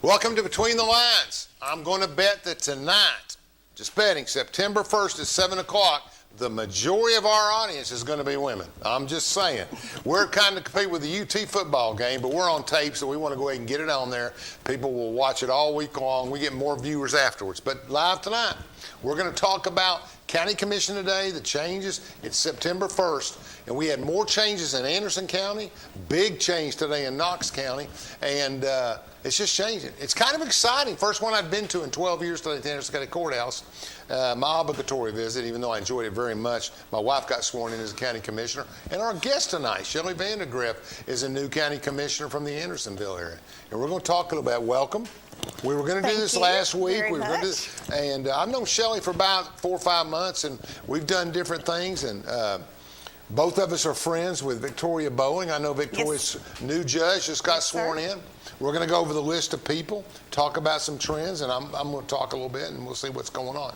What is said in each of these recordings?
Welcome to Between the Lines. I'm going to bet that tonight, just betting, September 1st at 7 o'clock, the majority of our audience is going to be women. I'm just saying. We're kind of compete with the UT football game, but we're on tape, so we want to go ahead and get it on there. People will watch it all week long. We get more viewers afterwards. But live tonight, we're going to talk about County Commission today, the changes. It's September 1st, and we had more changes in Anderson County, big change today in Knox County, and it's just changing. It's kind of exciting. First one I've been to in 12 years today at the Anderson County Courthouse. My obligatory visit, even though I enjoyed it very much. My wife got sworn in as a county commissioner. And our guest tonight, Shelley Vandergriff, is a new county commissioner from the Andersonville area. And we're going to talk a little about welcome. We were going to do this last week. And I've known Shelley for about 4 or 5 months, and we've done different things. And both of us are friends with Victoria Bowling. I know Victoria's new judge just got sworn in. We're going to go over the list of people, talk about some trends, and I'm going to talk a little bit, and we'll see what's going on.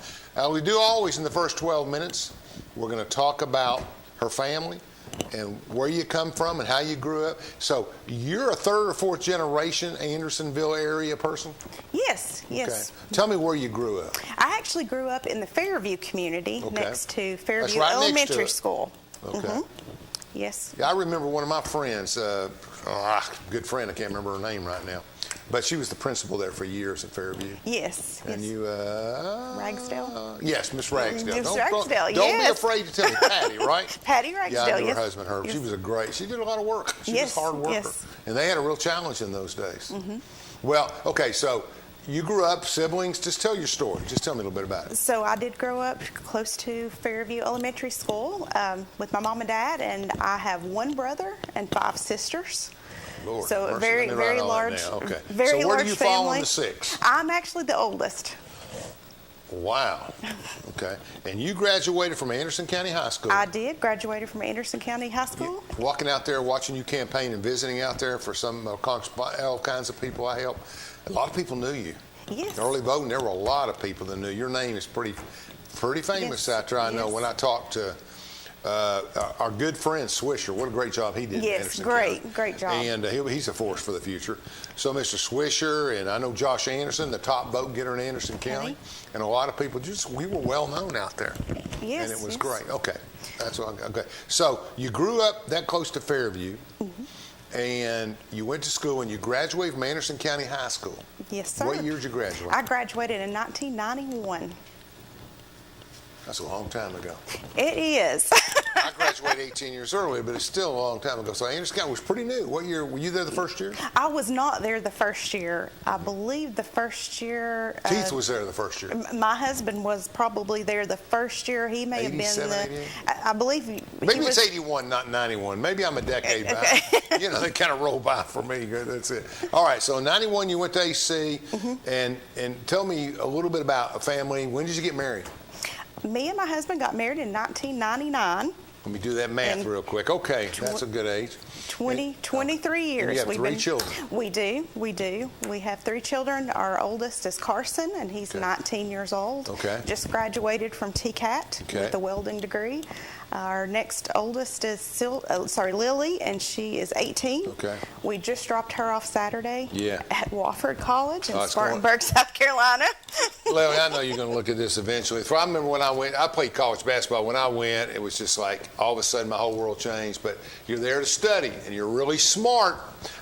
We do always in the first 12 minutes. We're going to talk about her family and where you come from and how you grew up. So you're a third or fourth generation Andersonville area person? Yes. Okay. Tell me where you grew up. I actually grew up in the Fairview community next to Fairview right Elementary School. Okay. Yes. Yeah, I remember one of my friends, good friend, I can't remember her name right now, but she was the principal there for years at Fairview. Yes. And you, Ragsdale? Yes, Miss Ragsdale. Miss Ragsdale, don't be afraid to tell me. Patty, right? Patty Ragsdale, yeah, I knew yes. her husband, Herb. Yes. She was she did a lot of work. She was a hard worker. Yes. And they had a real challenge in those days. Well, okay, so you grew up, siblings. Just tell your story. Just tell me a little bit about it. So I did grow up close to Fairview Elementary School with my mom and dad, and I have one brother and 5 sisters. Lord, so mercy, very, very large, okay. very so where large do you family. fall in the 6? I'm actually the oldest. Wow. Okay. And you graduated from Anderson County High School. I did. Graduated from Anderson County High School. Walking out there, watching you campaign and visiting out there for some all kinds of people I help. A lot of people knew you. Yes. Early voting, there were a lot of people that knew. Your name is pretty famous out there. I know when I talked to our good friend Swisher, what a great job he did in Anderson County. Great job. And he's a force for the future. So Mr. Swisher, and I know Josh Anderson, the top vote getter in Anderson County, and a lot of people, we were well known out there. Yes. And it was great. Okay. Okay. So you grew up that close to Fairview. And you went to school and you graduated from Anderson County High School. Yes, sir. What year did you graduate? I graduated in 1991. That's a long time ago. It is. I graduated 18 years earlier, but it's still a long time ago. So Anderson County was pretty new. What year? Were you there the first year? I was not there the first year. I believe the first year. Keith was there the first year. My husband was probably there the first year. He may have been I believe. Maybe it's 81, not 91. Maybe I'm a decade back. They kind of roll by for me. That's it. All right. So in 91, you went to AC, and tell me a little bit about a family. When did you get married? Me and my husband got married in 1999. Let me do that math real quick. Okay, that's a good age. 23 years. And you have 3 children. We do. We have 3 children. Our oldest is Carson, and he's 19 years old. Okay. Just graduated from TCAT with a welding degree. Our next oldest is Lily, and she is 18. Okay. We just dropped her off Saturday at Wofford College in Spartanburg, South Carolina. Lily, I know you're going to look at this eventually. I remember when I went, I played college basketball. When I went, it was just like all of a sudden my whole world changed. But you're there to study, and you're really smart,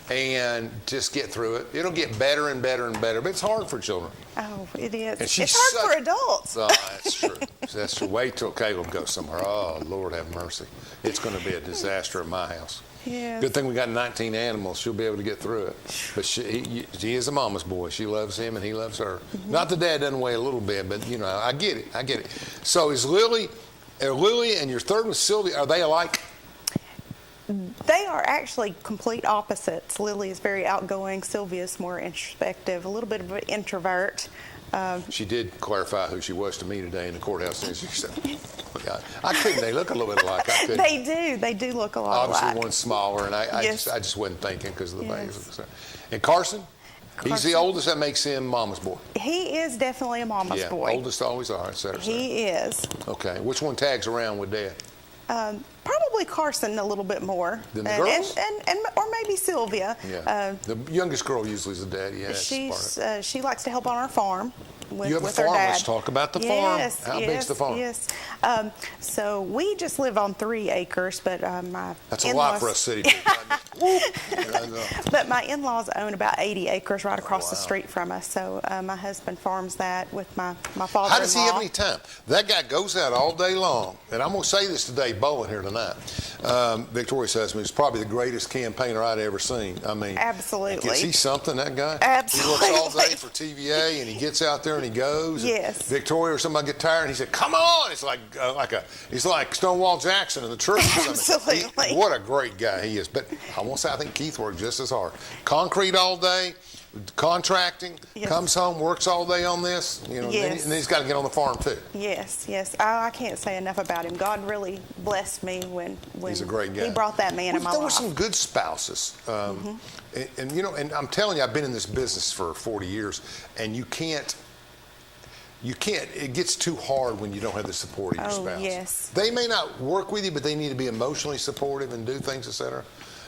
and just get through it. It'll get better and better and better, but it's hard for children. Oh, it is. It's hard for adults. Oh, that's true. That's true. Wait till Caleb goes somewhere. Oh, Lord have mercy. It's going to be a disaster at my house. Yeah. Good thing we got 19 animals. She'll be able to get through it. But she is a mama's boy. She loves him and he loves her. Not the dad doesn't weigh a little bit, but I get it. So is Lily and your third one, Sylvia, are they alike? They are actually complete opposites. Lily is very outgoing. Sylvia is more introspective, a little bit of an introvert. She did clarify who she was to me today in the courthouse. And she said, I couldn't. They look a little bit alike. They do look a lot Obviously, alike. one's smaller, and I just wasn't thinking because of the face. And Carson? He's the oldest. That makes him mama's boy. He is definitely a mama's boy. Oldest always are, et cetera. He is. Okay. Which one tags around with dad? Probably probably Carson a little bit more. Than the girls? Or maybe Sylvia. Yeah. The youngest girl usually is the daddy. Yeah, She likes to help on our farm. You have with a her farm. dad. Let's talk about the farm. Yes, How big's the farm? Yes. So we just live on 3 acres, but my That's a lot for a city people. But my in-laws own about 80 acres right across the street from us. So my husband farms that with my father-in-law. How does he have any time? That guy goes out all day long. And I'm going to say this to Dave Bowen here tonight. Victoria's husband is probably the greatest campaigner I'd ever seen. I mean, absolutely. Is he something, that guy? Absolutely. He works all day for TVA, and he gets out there and he goes. Yes. Victoria or somebody get tired, and he said, "Come on!" It's he's like Stonewall Jackson in the church. Absolutely. What a great guy he is. But I won't say I think Keith works just as hard. Concrete all day. Contracting, comes home, works all day on this, and then he's got to get on the farm too. Yes. I can't say enough about him. God really blessed me when he's a great guy. He brought that man in my life. There were some good spouses, and I'm telling you, I've been in this business for 40 years, and you can't. It gets too hard when you don't have the support of your spouse. Yes. They may not work with you, but they need to be emotionally supportive and do things, etc.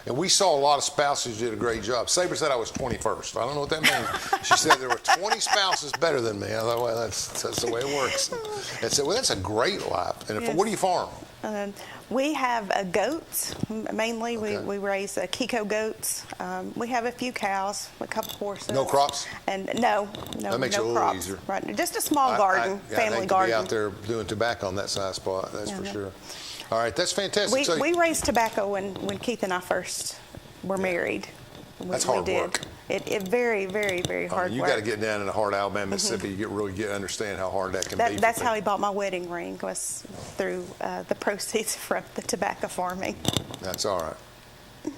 And we saw a lot of spouses who did a great job. Sabre said I was 21st. I don't know what that means. She said there were 20 spouses better than me. I thought, well, that's the way it works. I said, well, that's a great life. And what do you farm? We have goats, mainly. Okay. We raise Kiko goats. We have a few cows, a couple horses. No crops? And no that makes no it a little crops. easier. Right, just a small garden, family garden. Be out there doing tobacco on that size spot, that's for sure. All right, that's fantastic. We raised tobacco when Keith and I first were married. That's hard work. It very, very, very hard work. You got to get down in the heart of Alabama, Mississippi. You really understand how hard that can be. That's how he bought my wedding ring, was through the proceeds from the tobacco farming. That's all right.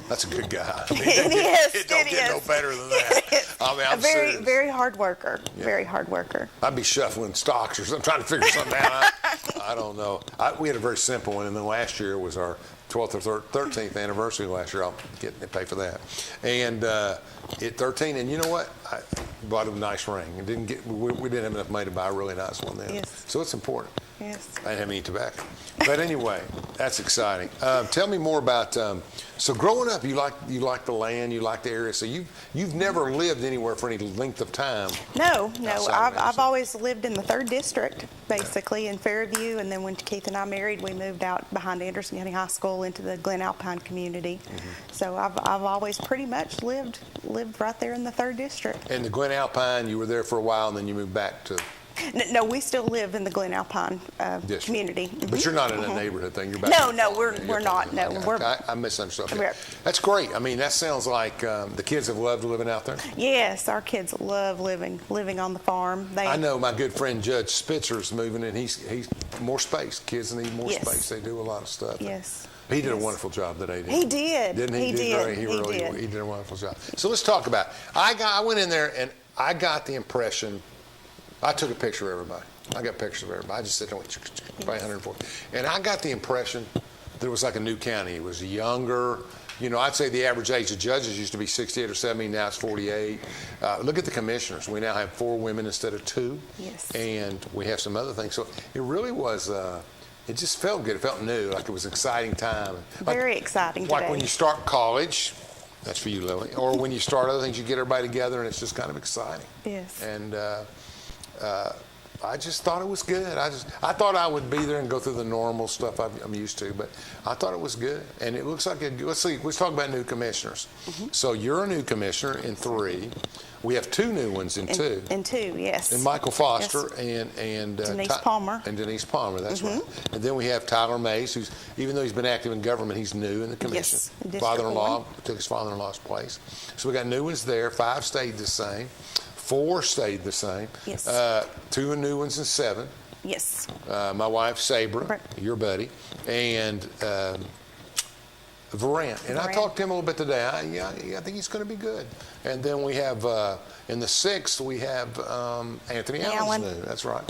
That's a good guy. I mean, it don't get no better than that. I mean, I'm serious. Very hard worker. Yeah. Very hard worker. I'd be shuffling stocks or something, trying to figure something out. I don't know. We had a very simple one, and then last year was our 12th or 13th anniversary last year. I'll pay for that. And at 13, and you know what? I bought him a nice ring. We didn't have enough money to buy a really nice one then. Yes. So it's important. Yes. I didn't have any tobacco. But anyway, that's exciting. Tell me more about. So growing up, you like the land, you like the area. So you've never lived anywhere for any length of time. No. I've always lived in the 3rd District, basically, in Fairview. And then when Keith and I married, we moved out behind Anderson County High School into the Glen Alpine community. So I've always pretty much lived right there in the 3rd District. And the Glen Alpine, you were there for a while, and then you moved back to. No, we still live in the Glen Alpine community. But you're not in a neighborhood thing. You're back. No, we're not. No, I misunderstood. Okay. That's great. I mean, that sounds like the kids have loved living out there. Yes, our kids love living on the farm. I know my good friend Judge Spitzer's moving, and he's more space. Kids need more space. They do a lot of stuff. Yes. He did a wonderful job today, didn't he? He did. Didn't he? He did. He did a wonderful job. So let's talk about it. I went in there, and I got the impression. I took a picture of everybody. I got pictures of everybody. I just said, probably 140. And I got the impression that it was like a new county. It was younger. I'd say the average age of judges used to be 68 or 70. Now it's 48. Look at the commissioners. We now have 4 women instead of 2. Yes. And we have some other things. So it really was, it just felt good. It felt new, like it was an exciting time. Very exciting Like today. when you start college. That's for you, Lily. Or when you start other things, you get everybody together, and it's just kind of exciting. Yes. And I just thought it was good. I thought I would be there and go through the normal stuff I'm used to, but I thought it was good. And it looks like let's talk about new commissioners. So you're a new commissioner in 3. We have 2 new ones in 2. In 2, yes. And Michael Foster and Denise Palmer. And Denise Palmer, that's right. And then we have Tyler Mays, who's, even though he's been active in government, he's new in the commission. Yes. Father-in-law, took his father-in-law's place. So we got new ones there. 5 stayed the same. 4 stayed the same. Yes. 2 new ones and 7. Yes. My wife, Sabre, Right. your buddy, and Varant. And I talked to him a little bit today. I think he's going to be good. And then we have, in the 6th, we have Anthony Allen's new. That's right.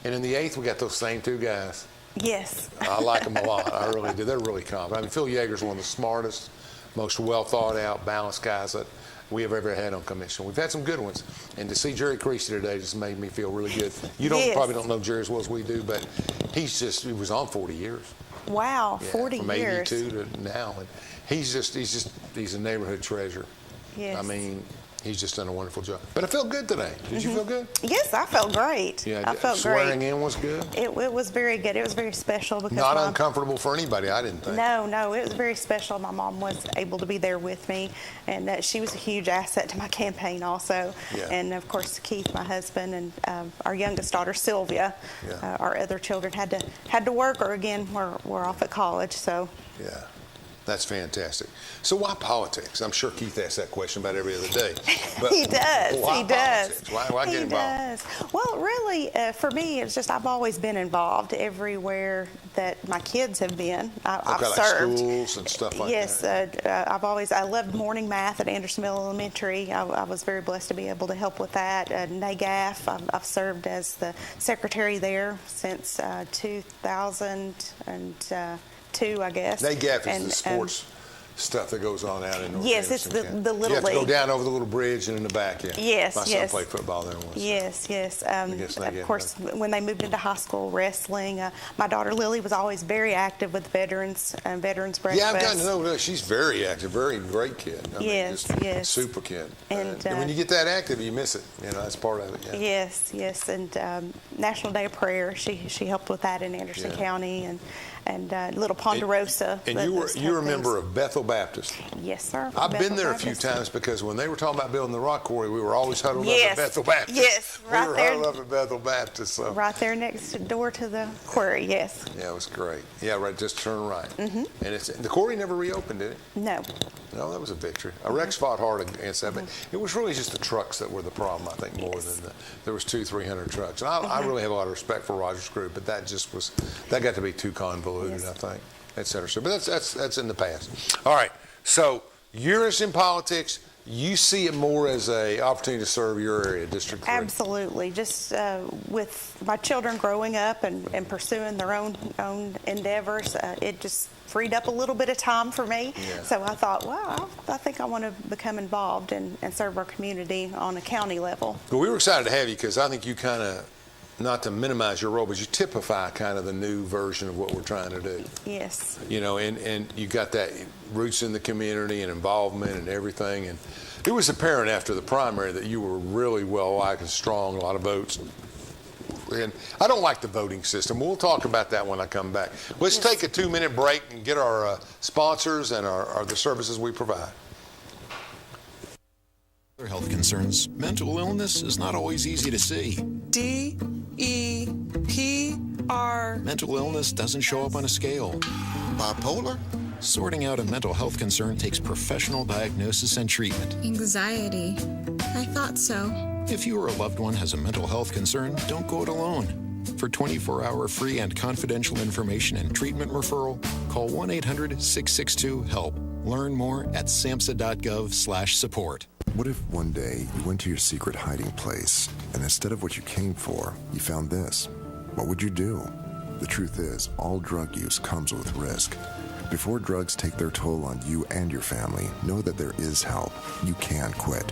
And in the 8th, we got those same 2 guys. Yes. I like them a lot. I really do. They're really competent. I mean, Phil Yeager's one of the smartest, most well thought out, balanced guys that we have ever had on commission. We've had some good ones. And to see Jerry Creasy today just made me feel really good. You probably don't know Jerry as well as we do, but he was on 40 years. Wow, Yeah, 40 from years. 82 to now. And he's a neighborhood treasure. Yes. I mean, he's just done a wonderful job. But I felt good today. Did you feel good? Yes, I felt great. Yeah, I felt swearing great. in was good? It was very good. It was very special because Not uncomfortable for anybody, I didn't think. No, it was very special. My mom was able to be there with me, and she was a huge asset to my campaign also. Yeah. And of course, Keith, my husband, and our youngest daughter, Sylvia. Yeah. Our other children had to work, or again, we're off at college. So. Yeah. That's fantastic. So why politics? I'm sure Keith asks that question about every other day. But He does. Why He politics? does. Why get He involved? does. Well, really, for me, it's just I've always been involved everywhere that my kids have been. I've like served. Schools and stuff like yes, that. I loved morning math at Andersonville Elementary. I was very blessed to be able to help with that. NAGAF, I've served as the secretary there since 2002, I guess. NAGAF is the sports stuff that goes on out in North Yes, it's Anderson, the little You have to go league. down over the little bridge and in the back, yeah. Yes, My son yes. played football there once. Yes. guess Of NAGAF course, when they moved into high school wrestling, my daughter Lily was always very active with veterans breakfast. Yeah, I've gotten to know her. She's very active, very great kid. I mean, Yes, just yes. super kid. And, when you get that active, you miss it. That's part of it. Yeah. Yes, and National Day of Prayer. She helped with that in Anderson Yeah. County, and Little Ponderosa. And you're a member of Bethel Baptist. Yes, sir. I've been Bethel there a few Baptist. times because when they were talking about building the rock quarry, we were always huddled Yes, up at Bethel Baptist. yes, right we were there. huddled up at Bethel Baptist. So. Right there next door to the quarry. Yes. Yeah, it was great. Yeah, right. Just turn right. Mm-hmm. And the quarry never reopened, did it? No. No, that was a victory. Rex fought hard against that, but it was really just the trucks that were the problem, I think, more than there was 200-300 trucks. And I really have a lot of respect for Rogers Group, but that got to be too convoluted, Yes. I think, et cetera. So, but that's in the past. All right. So you're interested in politics. You see it more as an opportunity to serve your area, District 3. Absolutely. Just with my children growing up and pursuing their own endeavors, it just freed up a little bit of time for me. Yeah. So I thought, well, I think I want to become involved and serve our community on a county level. But we were excited to have you because I think you kind of, not to minimize your role, but you typify kind of the new version of what we're trying to do. Yes. And you got that roots in the community and involvement and everything. And it was apparent after the primary that you were really well liked and strong, a lot of votes. And I don't like the voting system. We'll talk about that when I come back. Let's take a 2-minute break and get our sponsors and the services we provide. Other health concerns, mental illness is not always easy to see. DEPR. Mental illness doesn't show up on a scale. Bipolar? Sorting out a mental health concern takes professional diagnosis and treatment. Anxiety. I thought so. If you or a loved one has a mental health concern, don't go it alone. For 24-hour free and confidential information and treatment referral, call 1-800-662-HELP. Learn more at samhsa.gov/support. What if one day you went to your secret hiding place and instead of what you came for, you found this? What would you do? The truth is, all drug use comes with risk. Before drugs take their toll on you and your family, know that there is help. You can quit.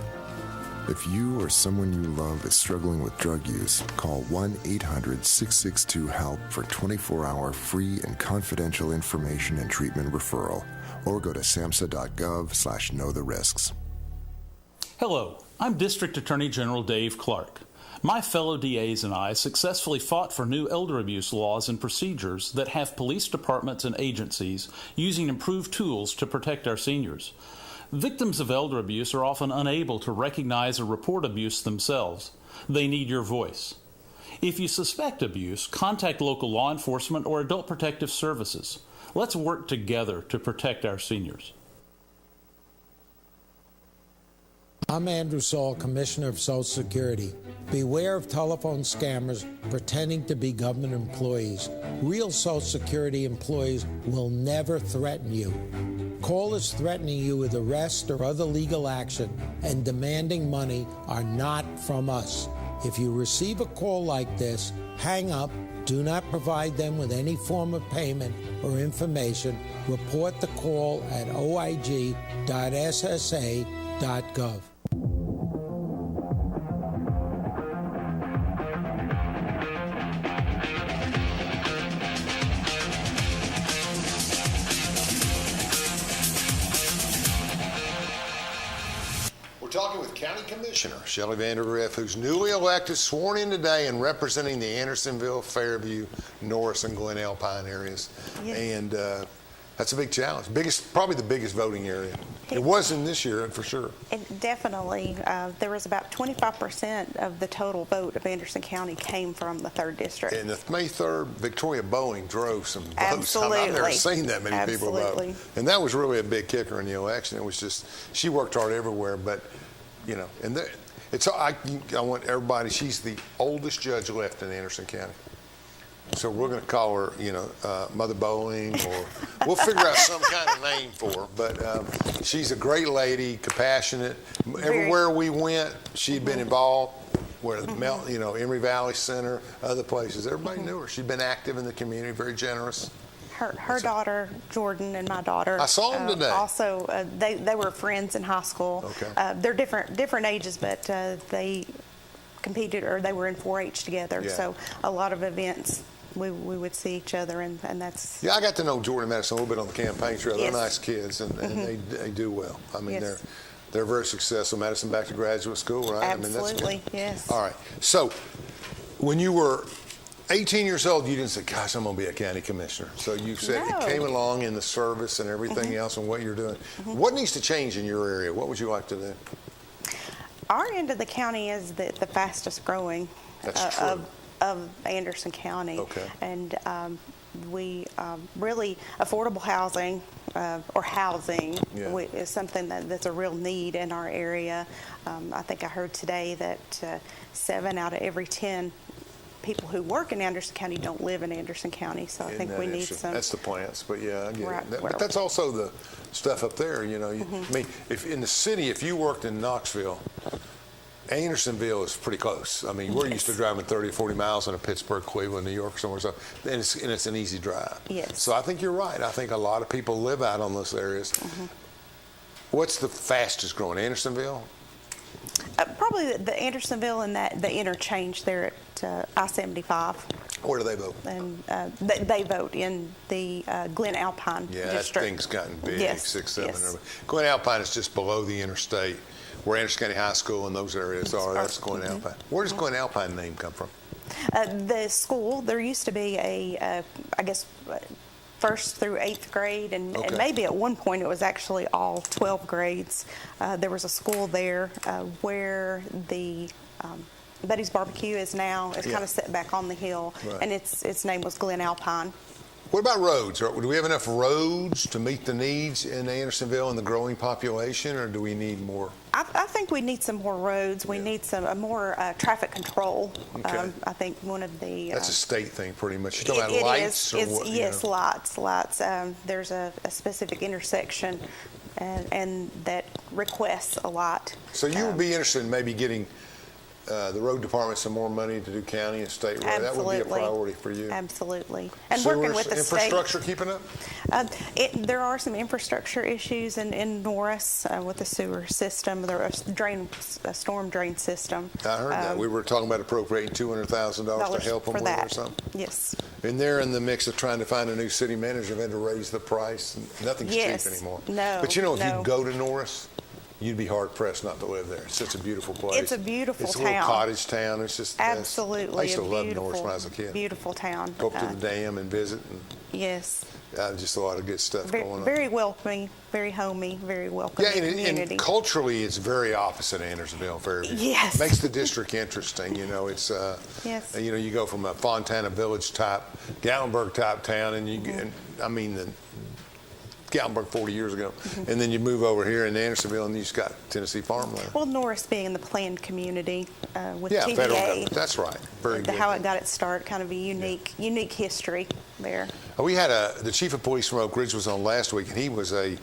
If you or someone you love is struggling with drug use, call 1-800-662-HELP for 24-hour free and confidential information and treatment referral, or go to samhsa.gov/know-the-risks. Hello, I'm District Attorney General Dave Clark. My fellow DAs and I successfully fought for new elder abuse laws and procedures that have police departments and agencies using improved tools to protect our seniors. Victims of elder abuse are often unable to recognize or report abuse themselves. They need your voice. If you suspect abuse, contact local law enforcement or Adult Protective Services. Let's work together to protect our seniors. I'm Andrew Saul, Commissioner of Social Security. Beware of telephone scammers pretending to be government employees. Real Social Security employees will never threaten you. Callers threatening you with arrest or other legal action and demanding money are not from us. If you receive a call like this, hang up, do not provide them with any form of payment or information. Report the call at oig.ssa.gov. talking with County Commissioner Shelley Vandergriff, who's newly elected, sworn in today, and representing the Andersonville, Fairview, Norris, and Glen Alpine areas. Yes. And that's a big challenge. Probably the biggest voting area. It wasn't this year, for sure. And definitely, there was about 25% of the total vote of Anderson County came from the 3rd District. And the May 3rd, Victoria Boeing drove some votes. Absolutely. I've never seen that many people vote. Absolutely. And that was really a big kicker in the election. It was just, she worked hard everywhere, but, you know, and I want everybody, she's the oldest judge left in Anderson County. So we're going to call her, you know, Mother Bowling, or we'll figure out some kind of name for her. But she's a great lady, compassionate. Everywhere we went, she'd been involved. Where you know, Emory Valley Center, other places, everybody knew her. She'd been active in the community, very generous. Her daughter, Jordan, and my daughter. I saw them today. Also, they were friends in high school. Okay. They're different ages, but they competed, or they were in 4-H together. Yeah. So a lot of events. We would see each other, and that's... Yeah, I got to know Jordan Madison a little bit on the campaign trail. They're Yes. nice kids, and they do well. I mean, Yes. they're very successful. Madison back to graduate school, right? Absolutely, I mean, that's good. yes. All right. So when you were 18 years old, you didn't say, gosh, I'm going to be a county commissioner. So you said No. it came along in the service and everything else and what you're doing. What needs to change in your area? What would you like to do? Our end of the county is the fastest growing That's true. Of Anderson County. Okay. And we really, affordable housing or housing Yeah. is something that's a real need in our area. I think I heard today that 7 out of every 10 people who work in Anderson County don't live in Anderson County, so I Isn't think that we need interesting? some. That's the plants, but yeah, I get Right, it. well- But that's also the stuff up there, you know. I mean, if in the city, if you worked in Knoxville, Andersonville is pretty close. I mean, we're used to driving 30 or 40 miles in a Pittsburgh, Cleveland, New York, or somewhere, so, and it's an easy drive. Yes. So I think you're right. I think a lot of people live out on those areas. What's the fastest growing? Andersonville? Probably the Andersonville and the interchange there at I-75. Where do they vote? And they vote in the Glen Alpine Yeah, district. that thing's gotten big, Yes, 6, 7. yes. Glen Alpine is just below the interstate, where Anderson County High School and those areas are. That's Glen Alpine. Where does Glen Alpine name come from? The school, there used to be I guess, 1st through 8th grade, and Okay. maybe at one point it was actually all 12 grades. There was a school there where the Betty's Barbecue is now. It's Yeah. kind of set back on the hill, Right. and its name was Glen Alpine. What about roads? Do we have enough roads to meet the needs in Andersonville and the growing population, or do we need more? I think we need some more roads. We need some more traffic control. Okay. I think one of the That's a state thing, pretty much. You're talking It about lights is. or what? Yes, lights. There's a specific intersection, and that requests a lot. So you would be interested in maybe getting the road department some more money to do county and state road? That would be a Absolutely. priority for you. Absolutely. And Sewers, working with the state. infrastructure keeping up? There are some infrastructure issues in Norris with the sewer system, a storm drain system. I heard that. We were talking about appropriating $200,000 to help them for with it or that. something. Yes. And they're in the mix of trying to find a new city manager. They've had to raise the price. Nothing's Yes. cheap anymore. No, But you know, if no. you go to Norris, you'd be hard pressed not to live there. It's such a beautiful place. It's a beautiful It's a little town. cottage town. It's just Absolutely. I used to a love beautiful, Norris when I was a kid. Beautiful town. Go up to the dam and visit, and Yes. just a lot of good stuff going on. Very welcoming, very homey, very welcoming Yeah, community. and culturally, it's very opposite of Andersonville and Fairview. Yes. Makes the district interesting. You know, it's Yes. you know, you go from a Fontana Village type, Gatlinburg type town, and you get, I mean, the Gatlinburg 40 years ago, and then you move over here in Andersonville, and you just got Tennessee farmland. Well, Norris being in the planned community with Yeah, TVA. federal government. That's right. Very good. How it got its start, kind of a unique history there. We had the chief of police from Oak Ridge was on last week, and he was a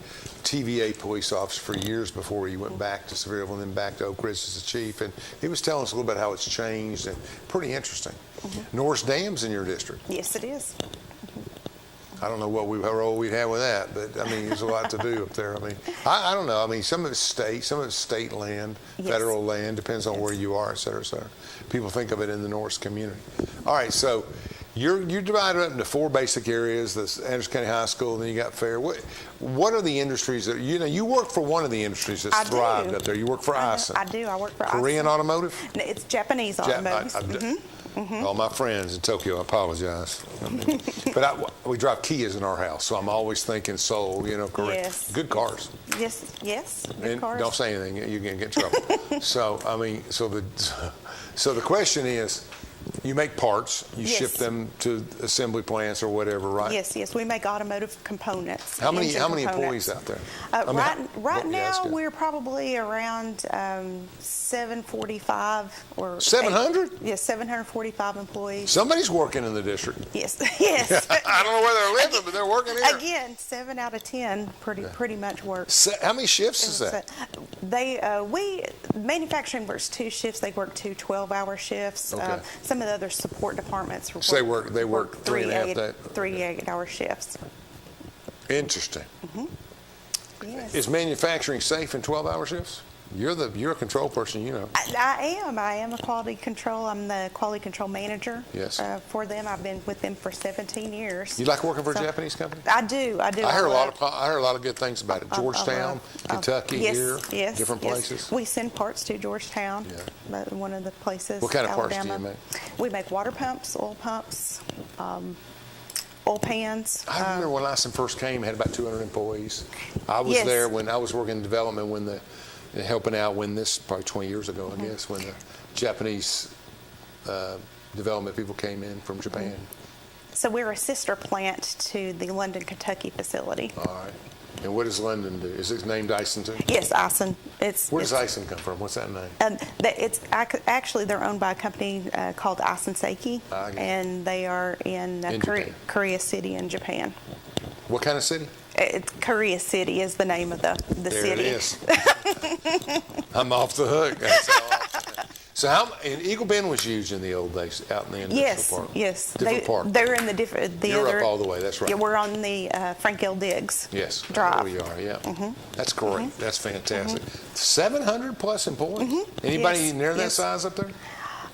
TVA police officer for years before he went back to Sevierville and then back to Oak Ridge as the chief. And he was telling us a little bit how it's changed, and pretty interesting. Norris Dam's in your district. Yes, it is. I don't know how role we'd have with that, but I mean, there's a lot to do up there. I mean, I don't know. I mean, some of it's state land, Yes. federal land, depends on where you are, et cetera, et cetera. People think of it in the Norris community. All right, so You're divided up into 4 basic areas. This Anderson County High School, and then you got Fair. What are the industries that you work for? One of the industries that's thrived up there. You work for Aisin. I do. I work for Korean Aisin. Automotive. No, it's Japanese automotive. All my friends in Tokyo, I apologize. But we drive Kias in our house, so I'm always thinking Seoul, Korea. Yes. Good cars. Yes. Good And cars. don't say anything, you're going to get in trouble. So the question is, you make parts, you Yes. ship them to assembly plants or whatever, right? Yes. We make automotive components. How many engine employees components. out there? Right yeah, that's now, good. we're probably around 745 or 700? Yes, 745 employees. Somebody's working in the district. Yes. I don't know where they're living, but they're working here. Again, 7 out of 10 pretty much work. How many shifts is that? Manufacturing works 2 shifts. They work 2 12-hour shifts. Okay. Some of the other support departments So they work 3.5 days. 3 8-hour shifts. Interesting. Yes. Is manufacturing safe in 12-hour shifts? You're a control person, I am a quality control. I'm the quality control manager. Yes. For them. I've been with them for 17 years. You like working for a Japanese company? I do. I heard a lot of good things about it. Georgetown, Kentucky, yes, different places. We send parts to Georgetown. Yeah. One of the places. What kind of Alabama. parts do you make? We make water pumps, oil pans. I remember when Aisin first came, it had about 200 employees. I was Yes. there when I was working in development helping out probably 20 years ago, I guess, when the Japanese development people came in from Japan. So we're a sister plant to the London, Kentucky facility. All right. And what does London do? Is it named Aisin too? Yes, Aisin. Where does Aisin come from? What's that name? Actually, they're owned by a company called Aisin Seiki, and they are in Japan. Korea City in Japan. What kind of city? It's Korea City is the name of the city. There it is. I'm off the hook. That's all. So Eagle Bend was huge in the old days, out in the industrial park. Yes. Different park. They're in the You're other. up all the way. That's right. Yeah, we're on the Frank L. Diggs. Yes. Drive. We are. Yeah. That's great. That's fantastic. 700 plus employees. Anybody Yes. near that Yes. size up there?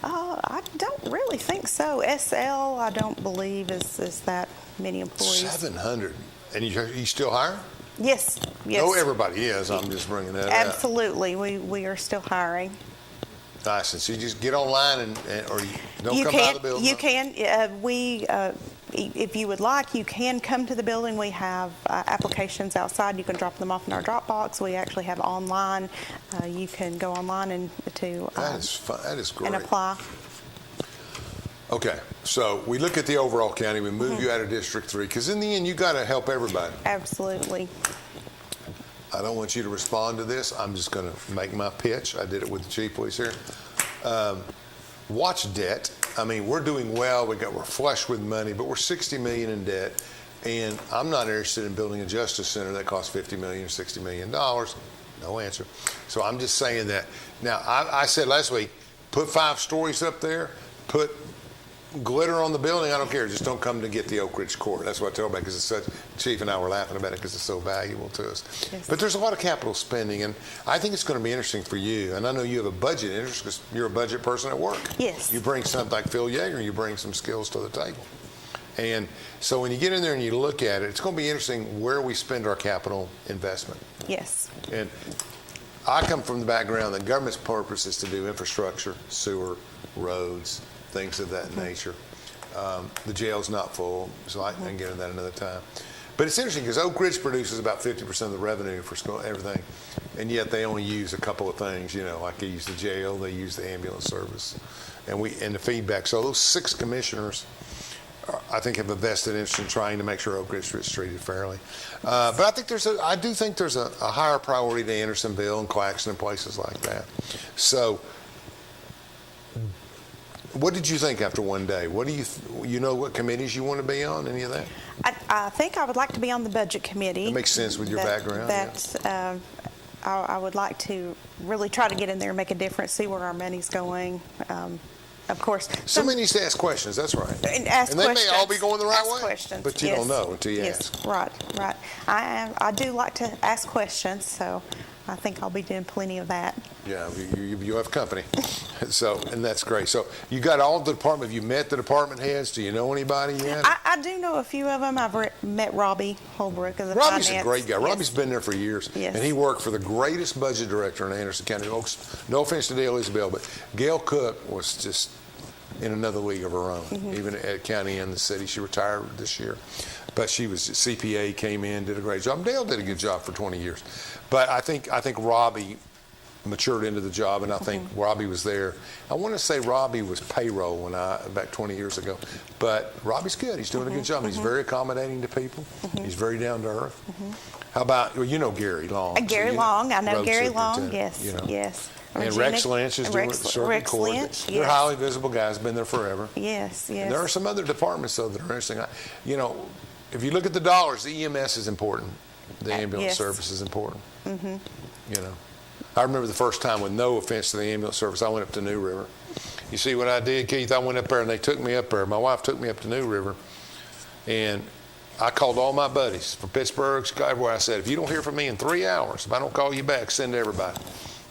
I don't really think so. SL, I don't believe is that many employees. 700. And you still hire? Yes. No, everybody is. I'm just bringing that up. Absolutely. We are still hiring. Nice. And so you just get online or you don't come by the building? You can. If you would like, you can come to the building. We have applications outside. You can drop them off in our Dropbox. We actually have online. You can go online and That is fun. That is great. and apply. Okay, so we look at the overall county. We move you out of District 3 because in the end, you got to help everybody. Absolutely. I don't want you to respond to this. I'm just going to make my pitch. I did it with the chief police here. Watch debt. I mean, we're doing well. We're flush with money, but we're $60 million in debt. And I'm not interested in building a justice center that costs $50 million or $60 million. No answer. So I'm just saying that. Now, I said last week, put 5 stories up there, put glitter on the building. I don't care. Just don't come to get the Oak Ridge Court. That's what I tell everybody because it's such. Chief and I were laughing about it because it's so valuable to us. Yes. But there's a lot of capital spending, and I think it's going to be interesting for you. And I know you have a budget interest because you're a budget person at work. Yes. You bring something like Phil Yeager, you bring some skills to the table. And so when you get in there and you look at it, it's going to be interesting where we spend our capital investment. Yes. And I come from the background that government's purpose is to do infrastructure, sewer, roads, things of that nature. The jail's not full, so I can get into that another time. But it's interesting because Oak Ridge produces about 50% of the revenue for school, everything, and yet they only use a couple of things. Like they use the jail, they use the ambulance service, and the feedback. So those 6 commissioners, I think, have a vested interest in trying to make sure Oak Ridge is treated fairly. But I do think there's a higher priority to Andersonville and Claxton and places like that. So. What did you think after one day? What do you know what committees you want to be on? Any of that? I think I would like to be on the budget committee. That makes sense with your background. I would like to really try to get in there and make a difference, see where our money's going. Of course. Somebody needs to ask questions. That's right. And they may all be going the right way. Questions. But you don't know until you ask. Right. I do like to ask questions, so I think I'll be doing plenty of that. Yeah, you have company. So, and that's great. So you got all the department. Have you met the department heads? Do you know anybody yet? I do know a few of them. I've met Robbie Holbrook of the Robbie's finance. a great guy. Yes. Robbie's been there for years. Yes. And he worked for the greatest budget director in Anderson County. No offense to Dale Isabel, but Gail Cook was just in another league of her own, even at county and the city. She retired this year. But she was CPA, came in, did a great job. Dale did a good job for 20 years. But I think Robbie matured into the job, and I think Robbie was there. I want to say Robbie was payroll back 20 years ago. But Robbie's good. He's doing a good job. He's very accommodating to people. He's very down to earth. How about, well, you know Gary Long. Gary Long. I know road Gary Long, superintendent, yes, you know. yes. And Regina- Rex Lynch is doing circuit Rex court. Lynch, They're yes. highly visible guys, been there forever. Yes, yes. And there are some other departments, though, that are interesting. You know, if you look at the dollars, the EMS is important. The ambulance yes. service is important. You know, I remember the first time, with no offense to the ambulance service, I went up to New River. You see what I did, Keith? I went up there, and they took me up there. My wife took me up to New River, and I called all my buddies from Pittsburgh, Chicago, where I said, if you don't hear from me in 3 hours, if I don't call you back, send to everybody.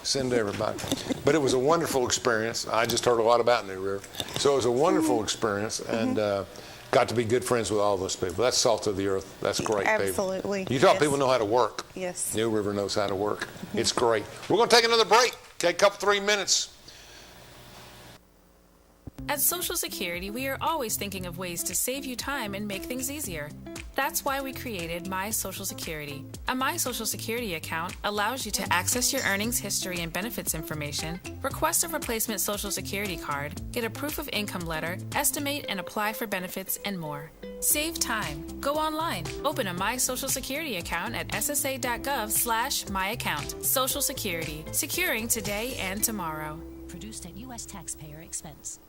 Send to everybody. But it was a wonderful experience. I just heard a lot about New River. So it was a wonderful experience, and got to be good friends with all those people. That's salt of the earth. That's great, Absolutely. people. Utah Yes. people know how to work. Yes. New River knows how to work. It's great. We're going to take another break. Take a couple, 3 minutes. At Social Security, we are always thinking of ways to save you time and make things easier. That's why we created My Social Security. A My Social Security account allows you to access your earnings history and benefits information, request a replacement Social Security card, get a proof of income letter, estimate and apply for benefits, and more. Save time. Go online. Open a My Social Security account at ssa.gov/myaccount. Social Security. Securing today and tomorrow. Produced at U.S. taxpayer expense.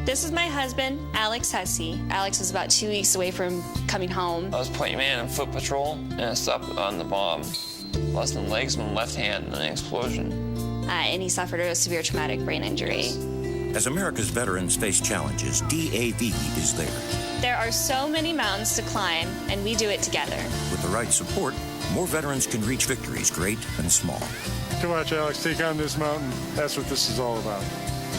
This is my husband, Alex Hussey. Alex is about 2 weeks away from coming home. I was playing man in foot patrol, and I stopped on the bomb. Lost my legs and my left hand in an explosion. And he suffered a severe traumatic brain injury. As America's veterans face challenges, DAV is there. There are so many mountains to climb, and we do it together. With the right support, more veterans can reach victories, great and small. To watch Alex take on this mountain, that's what this is all about.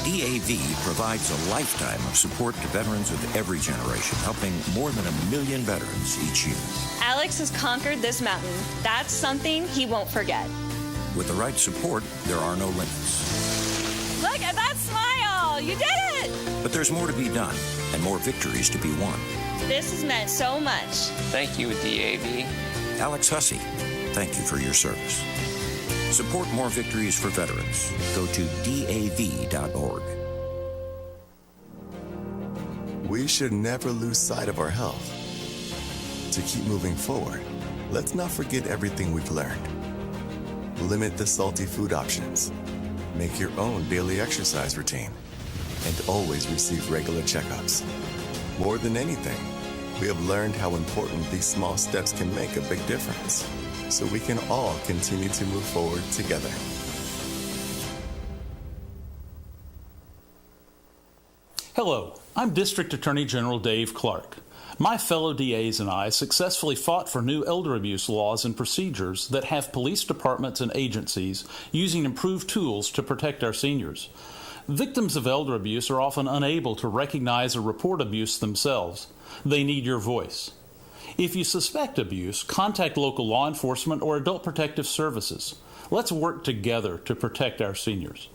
DAV provides a lifetime of support to veterans of every generation, helping more than 1 million veterans each year. Alex has conquered this mountain. That's something he won't forget. With the right support, there are no limits. Look at that smile! You did it! But there's more to be done and more victories to be won. This has meant so much. Thank you, DAV. Alex Hussey, thank you for your service. Support more victories for veterans. Go to DAV.org. We should never lose sight of our health. To keep moving forward, let's not forget everything we've learned. Limit the salty food options. Make your own daily exercise routine. And always receive regular checkups. More than anything, we have learned how important these small steps can make a big difference. So we can all continue to move forward together. Hello, I'm District Attorney General Dave Clark. My fellow DAs and I successfully fought for new elder abuse laws and procedures that have police departments and agencies using improved tools to protect our seniors. Victims of elder abuse are often unable to recognize or report abuse themselves. They need your voice. If you suspect abuse, contact local law enforcement or adult protective services. Let's work together to protect our seniors.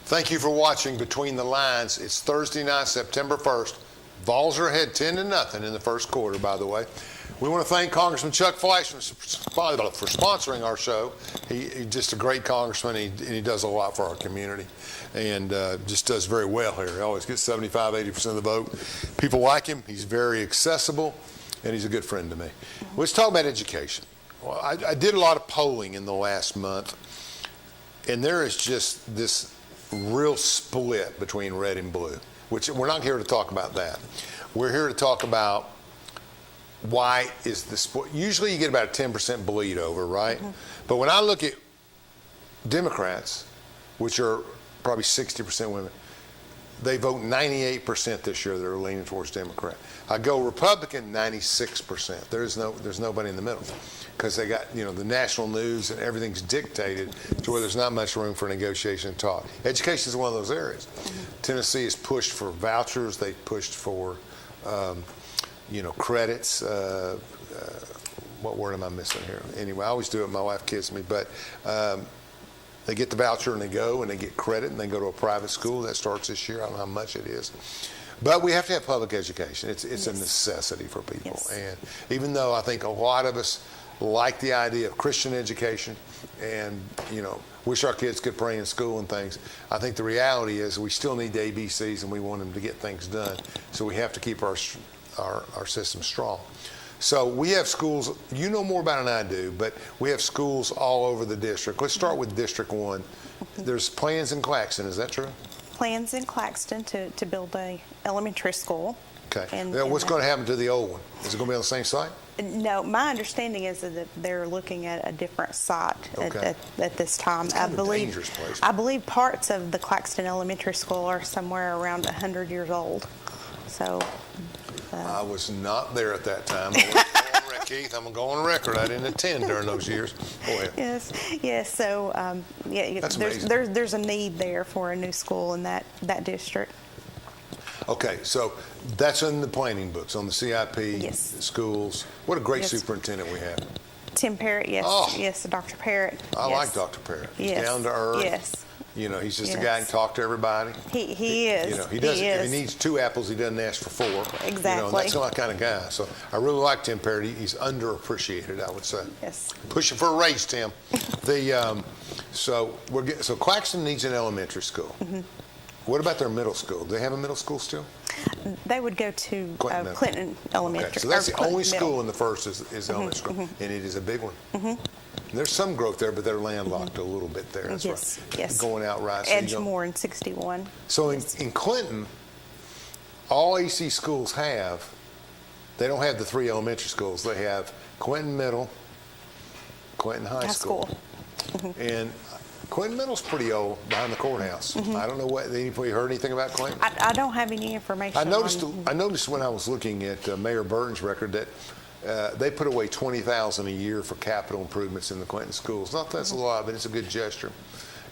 Thank you for watching Between the Lines. It's Thursday night, September 1st. Vols are ahead 10-0 in the first quarter, by the way. We want to thank Congressman Chuck Fleischman for sponsoring our show. He's just a great congressman, and he does a lot for our community, and just does very well here. He always gets 75-80% of the vote. People like him. He's very accessible, and he's a good friend to me. Let's talk about education. Well, I did a lot of polling in the last month, and there is just this real split between red and blue, which we're not here to talk about that. We're here to talk about why is the sport? Usually you get about a 10% bleed over, right? But when I look at Democrats, which are probably 60% women, they vote 98% this year that are leaning towards Democrat. I go Republican, 96%. There's nobody in the middle because they got, the national news and everything's dictated to where there's not much room for negotiation and talk. Education is one of those areas. Tennessee has pushed for vouchers. They pushed for, credits. What word am I missing here? Anyway, I always do it. My wife kids me, but they get the voucher and they go and they get credit and they go to a private school. That starts this year. I don't know how much it is. But we have to have public education. It's a necessity for people. Yes. And even though I think a lot of us like the idea of Christian education and, wish our kids could pray in school and things, I think the reality is we still need the ABCs and we want them to get things done. So we have to keep our system strong. So we have schools, you know more about it than I do, but we have schools all over the district. Let's start with District 1. There's plans in Claxton, is that true? Plans in Claxton to build a elementary school. Okay. Now, what's going to happen to the old one? Is it going to be on the same site? No, my understanding is that they're looking at a different site at this time. It's kind of a dangerous place. I believe parts of the Claxton Elementary School are somewhere around 100 years old. So I was not there at that time. Keith, I'm going to go on record. I didn't attend during those years. Go ahead. Yes. So, there's a need there for a new school in that district. Okay, so that's in the planning books, on the CIP, yes. Schools. What a great superintendent we have. Tim Parrott, yes. Oh. Yes, Dr. Parrott. I like Dr. Parrott. He's yes. down to earth. Yes. He's just a guy who can talk to everybody. He is. He doesn't. If he needs 2 apples, he doesn't ask for 4. Exactly. That's my kind of guy. So I really like Tim Parrott. He's underappreciated, I would say. Yes. Pushing for a raise, Tim. So Claxton needs an elementary school. Mm-hmm. What about their middle school? Do they have a middle school still? They would go to Clinton Elementary. Okay, so that's the only school in the first is elementary school, and it is a big one. There's some growth there, but they're landlocked a little bit there. That's yes, right. yes. Going out right. Edgemoor in 61. So in Clinton, all AC schools they don't have the 3 elementary schools. They have Clinton Middle, Clinton High School. And Clinton Middle's pretty old, behind the courthouse. I don't know what anybody heard anything about Clinton. I don't have any information. I noticed when I was looking at Mayor Burton's record that they put away $20,000 a year for capital improvements in the Clinton schools. Not that's a lot, but it's a good gesture.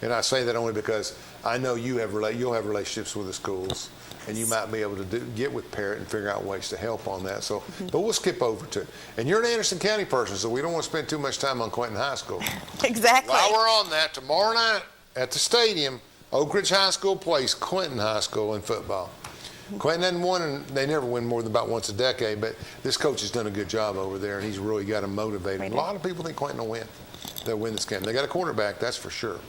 And I say that only because I know you'll have relationships with the schools, and you might be able to get with Parrott and figure out ways to help on that. So, but we'll skip over to it. And you're an Anderson County person, so we don't want to spend too much time on Clinton High School. Exactly. While we're on that, tomorrow night at the stadium, Oak Ridge High School plays Clinton High School in football. Clinton hasn't won, and they never win more than about once a decade, but this coach has done a good job over there, and he's really got them motivated. A lot of people think Clinton will win. They'll win this game. They got a quarterback, that's for sure.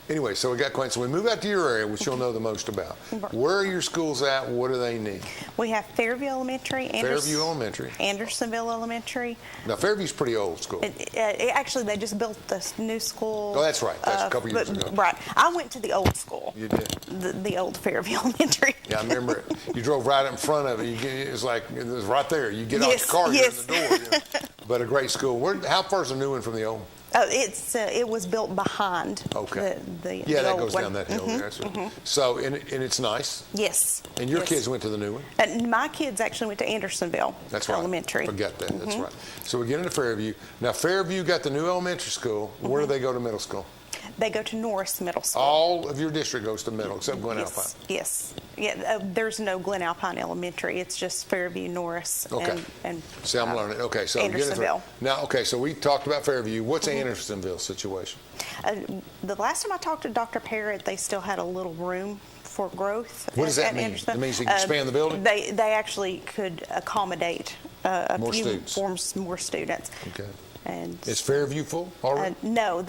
Anyway, so we got Clinton. So we move out to your area, which you'll know the most about. Where are your schools at? What do they need? We have Fairview Elementary. Andersonville Elementary. Now, Fairview's pretty old school. Actually, they just built this new school. Oh, that's right. That's a couple years ago. Right. I went to the old school. You did? The old Fairview Elementary. Yeah, I remember it. You drove right up in front of it. It was right there. You get out your car, you're in the door. But a great school. How far is the new one from the old one? It was built behind the old that goes one. down that hill there. That's right. So, and it's nice. Yes. And your kids went to the new one? My kids actually went to Andersonville Elementary. Forget that. That's right. So we get into Fairview. Now, Fairview got the new elementary school. Where do they go to middle school? They go to Norris Middle School. All of your district goes to middle, except Glen Alpine? Yes. Yeah, there's no Glen Alpine Elementary. It's just Fairview, Norris, and See, I'm learning. Okay, so Andersonville. Now, so we talked about Fairview. What's Andersonville's situation? The last time I talked to Dr. Parrott, they still had a little room for growth. What does that mean? It means you can expand the building? They actually could accommodate more students. Okay. And is Fairview full already? No,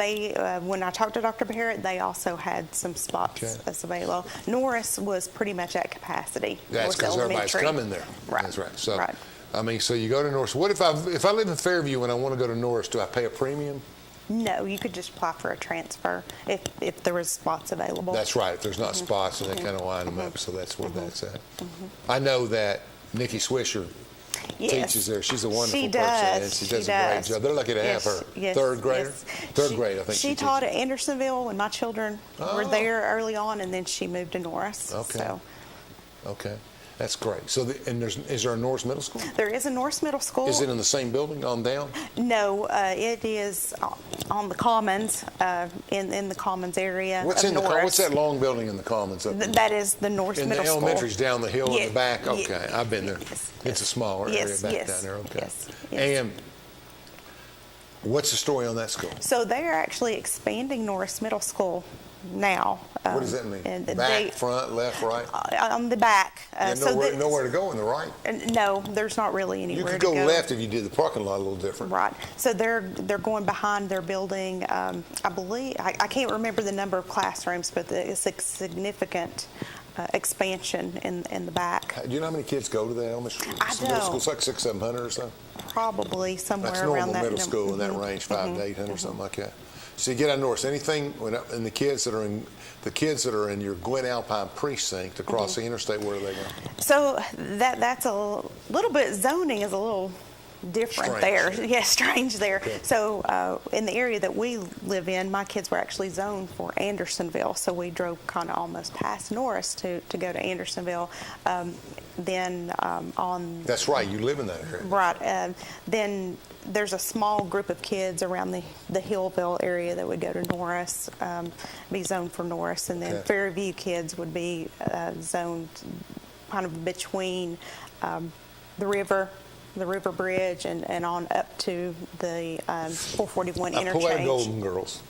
when I talked to Dr. Parrott, they also had some spots that's available. Norris was pretty much at capacity. That's because everybody's coming there. Right. That's right. So, so you go to Norris. What if I live in Fairview and I want to go to Norris? Do I pay a premium? No, you could just apply for a transfer if there was spots available. That's right. If there's not spots, and they kind of line them up. So that's where that's at. I know that Nikki Swisher teaches there. She's a wonderful She person, does. and she does a great job. They're lucky to have her. Third grader? Third grade, I think. She taught at Andersonville when my children were there early on, and then she moved to Norris. Okay. So. Okay. That's great. So, is there a Norris Middle School? There is a Norris Middle School. Is it in the same building on down? No, it is on the Commons, in the Commons area. What's of Norris. What's that long building in the Commons? That is the Norris Middle School. And the elementary's down the hill in the back? Yeah, Okay, I've been there. It's a smaller area back down there. Okay. Yes. And what's the story on that school? So they are actually expanding Norris Middle School now. What does that mean? Back, front, left, right? On the back. Nowhere to go in the right? No, there's not really anywhere to go. You could go left if you did the parking lot a little different. Right. So they're going behind their building. I believe, I can't remember the number of classrooms, but it's a significant expansion in the back. Do you know how many kids go to that elementary I school? Middle school? It's like 600, 700 or so? Probably somewhere That's around that. That's normal middle school in that range, 500 to 800, something like that. So you get out of Norris. Anything, and the kids that are in your Glen Alpine precinct across the interstate, where do they go? So that's a little bit, zoning is a little different there. Yeah, strange there. Okay. So in the area that we live in, my kids were actually zoned for Andersonville, so we drove kind of almost past Norris to go to Andersonville. Then on... That's right, you live in that area. Right. Then there's a small group of kids around the Hillville area that would go to Norris, be zoned for Norris, and then Fairview kids would be zoned kind of between the river bridge and on up to the 441 interchange. I pull out Golden Girls.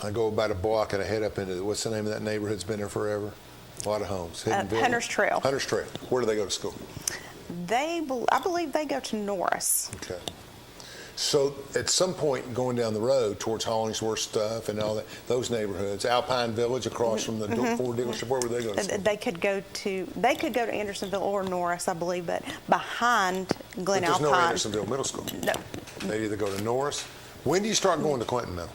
I go about a block and I head up into, what's the name of that neighborhood? It's been there forever. A lot of homes. Hunter's Trail. Hunter's Trail. Where do they go to school? I believe they go to Norris. Okay. So at some point going down the road towards Hollingsworth stuff and all that, those neighborhoods, Alpine Village across from the Ford dealership, where would they go to school? They could go to Andersonville or Norris, I believe, but behind Glen Alpine. There's no Andersonville Middle School. No. They either go to Norris. When do you start going to Clinton Middle?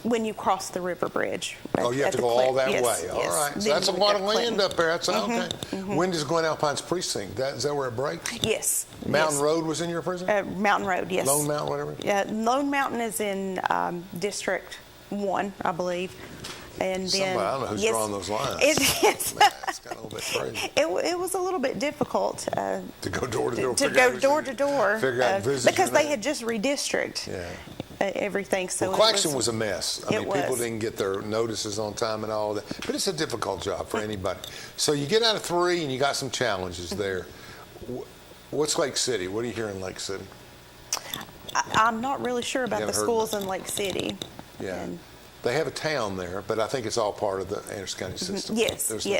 When you cross the river bridge. You have to go all that way. Yes. All right. So that's a lot of land up there. That's okay. When does Glen Alpine's precinct? Is that where it breaks? Yes. Mountain Road was in your precinct? Mountain Road, yes. Lone Mountain, whatever? Yeah, Lone Mountain is in District 1, I believe. And then, I don't know who's drawing those lines. It's got a little bit crazy. It was a little bit difficult to go door to door. To go door to door because they had just redistricted. Yeah. Everything. So Claxton was a mess. I mean, was. People didn't get their notices on time and all that. But it's a difficult job for anybody. So you get out of 3 and you got some challenges there. What's Lake City? What do you hear in Lake City? I'm not really sure about the schools in Lake City. Yeah. They have a town there, but I think it's all part of the Anderson County system. Yes, There's no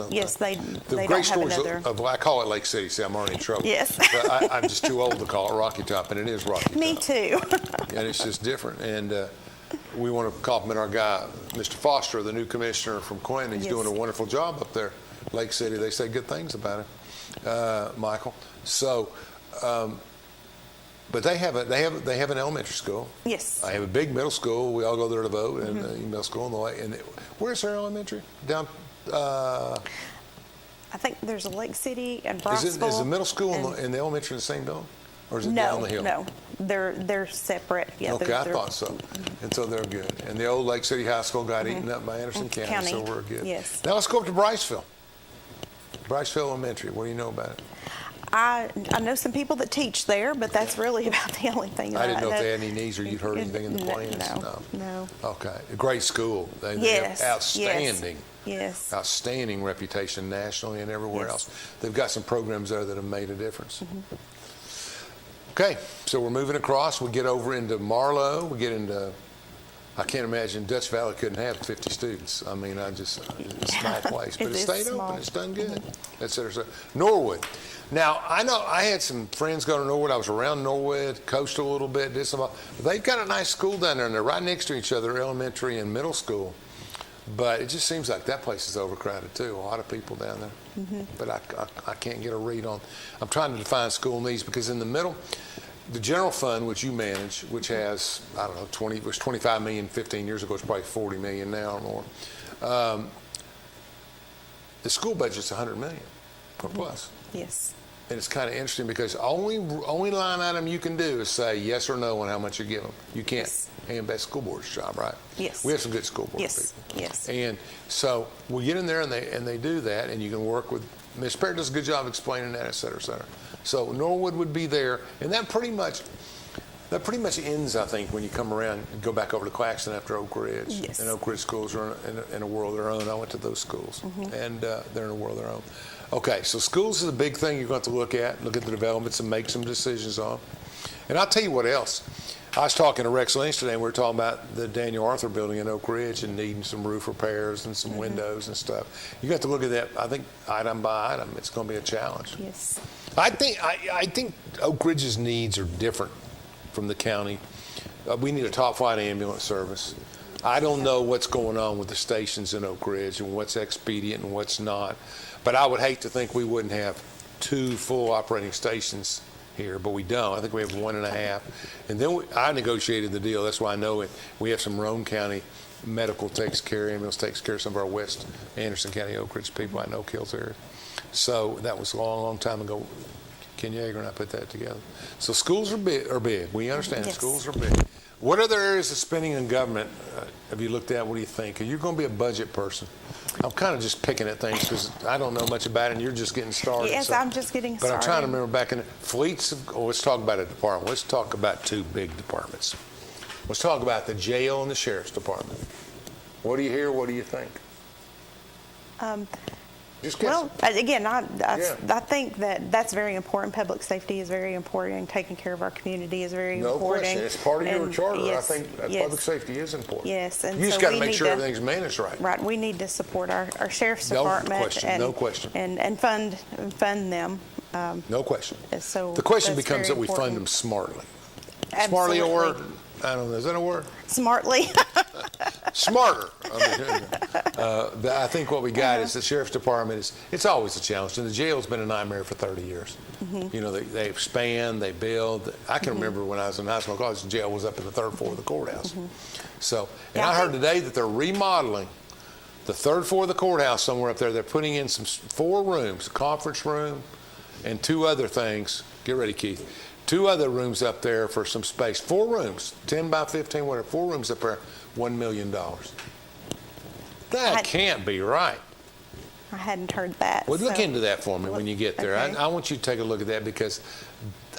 yes. They great don't stories have another. I call it Lake City. See, I'm already in trouble. Yes. But I'm just too old to call it Rocky Top, and it is Rocky Top. Me too. And it's just different. And we want to compliment our guy, Mr. Foster, the new commissioner from Quinn. He's doing a wonderful job up there, Lake City. They say good things about him, Michael. So. But they have an elementary school. Yes. I have a big middle school. We all go there to vote, and middle school and the way. And where's their elementary? Down. I think there's a Lake City and Bronxville. Is the middle school and the elementary in the same building, or is it down the hill? No, they're separate. Yeah, okay, I thought so. And so they're good. And the old Lake City High School got eaten up by Anderson County, so we're good. Yes. Now let's go up to Briceville. Briceville Elementary. What do you know about it? I know some people that teach there, but that's really about the only thing. I didn't know if they had any needs or you'd heard anything in the plans. No. Okay. A great school. They have outstanding reputation nationally and everywhere else. They've got some programs there that have made a difference. Okay, so we're moving across. We get over into Marlow. We get into, I can't imagine Dutch Valley couldn't have 50 students. I mean, it's a small place, but it stayed open. It's done good. Norwood. Now, I know I had some friends go to Norwood. I was around Norwood, coached a little bit, did some. They've got a nice school down there, and they're right next to each other, elementary and middle school. But it just seems like that place is overcrowded, too. A lot of people down there. But I can't get a read on. I'm trying to define school needs because in the middle, the general fund, which you manage, which has, I don't know, it was $25 million 15 years ago. It's probably $40 million now or more. The school budget's $100 million or plus. Yes. and it's kind of interesting because only line item you can do is say yes or no on how much you give them. You can't. And that's school board's job, right? Yes. We have some good school board people. Yes. And so we get in there and they do that, and you can work with. Ms. Parrott does a good job explaining that, et cetera, et cetera. So Norwood would be there, and that pretty much ends, I think, when you come around and go back over to Claxton after Oak Ridge. Yes. And Oak Ridge schools are in a world of their own. I went to those schools, and they're in a world of their own. Okay, so schools is a big thing you're going to have to look at the developments and make some decisions on. And I'll tell you what else. I was talking to Rex Lynch today, and we were talking about the Daniel Arthur building in Oak Ridge and needing some roof repairs and some windows and stuff. You got to look at that, I think, item by item. It's going to be a challenge. Yes. I think Oak Ridge's needs are different from the county. We need a top flight ambulance service. I don't know what's going on with the stations in Oak Ridge and what's expedient and what's not. But I would hate to think we wouldn't have 2 full operating stations here, but we don't. I think we have 1.5. And then I negotiated the deal. That's why I know it. We have some Roane County medical takes care, ambulance takes care of some of our West Anderson County Oak Ridge people I know kills there. So that was a long, long time ago. Ken Yeager and I put that together. So schools are big. We understand schools are big. What other areas of spending in government have you looked at? What do you think? Are you going to be a budget person? I'm kind of just picking at things because I don't know much about it, and you're just getting started. Yes, I'm just getting started. But I'm trying to remember back in fleets. Let's talk about a department. Let's talk about 2 big departments. Let's talk about the jail and the sheriff's department. What do you hear? What do you think? Well, again, I think that's very important. Public safety is very important, and taking care of our community is very important. No question. It's part of your charter. Yes, I think public safety is important. Yes. And you just got to make sure everything's managed right. Right. We need to support our sheriff's department. No question. And fund them. No question. So the question becomes that we fund them smartly. Absolutely. Smartly a word? I don't know. Is that a word? Smartly. Smarter. I think what we got is the sheriff's department it's always a challenge. And the jail's been a nightmare for 30 years. You know, they expand, they build. I can remember when I was in high school, college, the jail was up in the 3rd floor of the courthouse. So, and I heard today that they're remodeling the 3rd floor of the courthouse somewhere up there. They're putting in 4 rooms, a conference room, and 2 other things. Get ready, Keith. 2 other rooms up there for some space. 4 rooms, 10 by 15, whatever. 4 rooms up there, $1 million. That can't be right. I hadn't heard that. Well, look into that for me when you get there. Okay. I want you to take a look at that because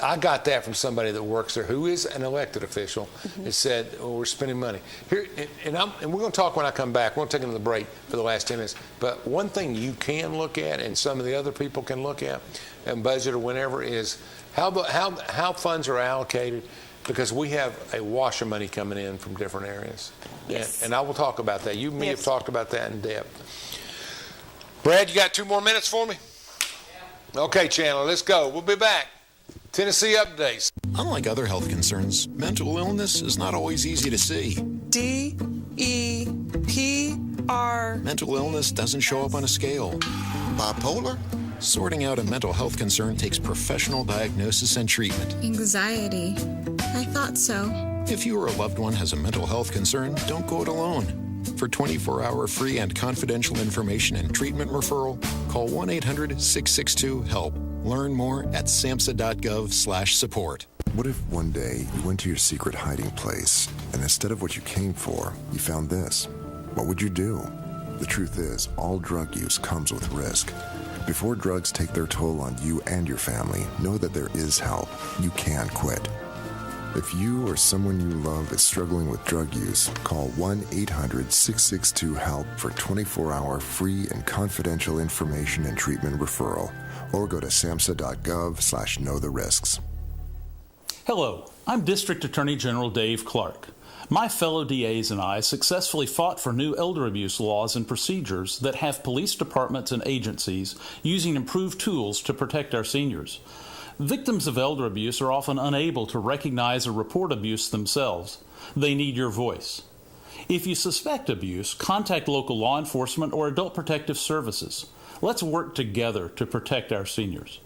I got that from somebody that works there who is an elected official and said, we're spending money. Here, and we're going to talk when I come back. We're going to take another break for the last 10 minutes. But one thing you can look at and some of the other people can look at and budget or whenever is how funds are allocated, because we have a wash of money coming in from different areas. Yes. And I will talk about that. You and me have talked about that in depth. Brad, you got 2 more minutes for me? Yeah. Okay, Chandler, let's go. We'll be back. Tennessee updates. Unlike other health concerns, mental illness is not always easy to see. DEPR. Mental illness doesn't show up on a scale. Bipolar? Sorting out a mental health concern takes professional diagnosis and treatment. Anxiety. I thought so. If you or a loved one has a mental health concern, don't go it alone. For 24-hour free and confidential information and treatment referral, call 1-800-662-HELP. Learn more at samhsa.gov/support. What if one day you went to your secret hiding place and instead of what you came for, you found this? What would you do? The truth is, all drug use comes with risk. Before drugs take their toll on you and your family, know that there is help. You can quit. If you or someone you love is struggling with drug use, call 1-800-662-HELP for 24-hour free and confidential information and treatment referral, or go to samhsa.gov/knowtherisks. Hello, I'm District Attorney General Dave Clark. My fellow DAs and I successfully fought for new elder abuse laws and procedures that have police departments and agencies using improved tools to protect our seniors. Victims of elder abuse are often unable to recognize or report abuse themselves. They need your voice. If you suspect abuse, contact local law enforcement or Adult Protective Services. Let's work together to protect our seniors.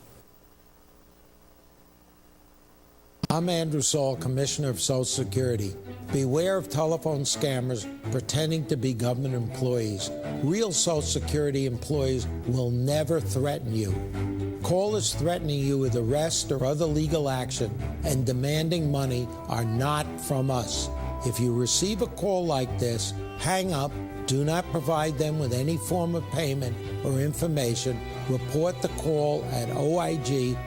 I'm Andrew Saul, Commissioner of Social Security. Beware of telephone scammers pretending to be government employees. Real Social Security employees will never threaten you. Callers threatening you with arrest or other legal action and demanding money are not from us. If you receive a call like this, hang up, do not provide them with any form of payment or information. Report the call at oig.ssa.gov.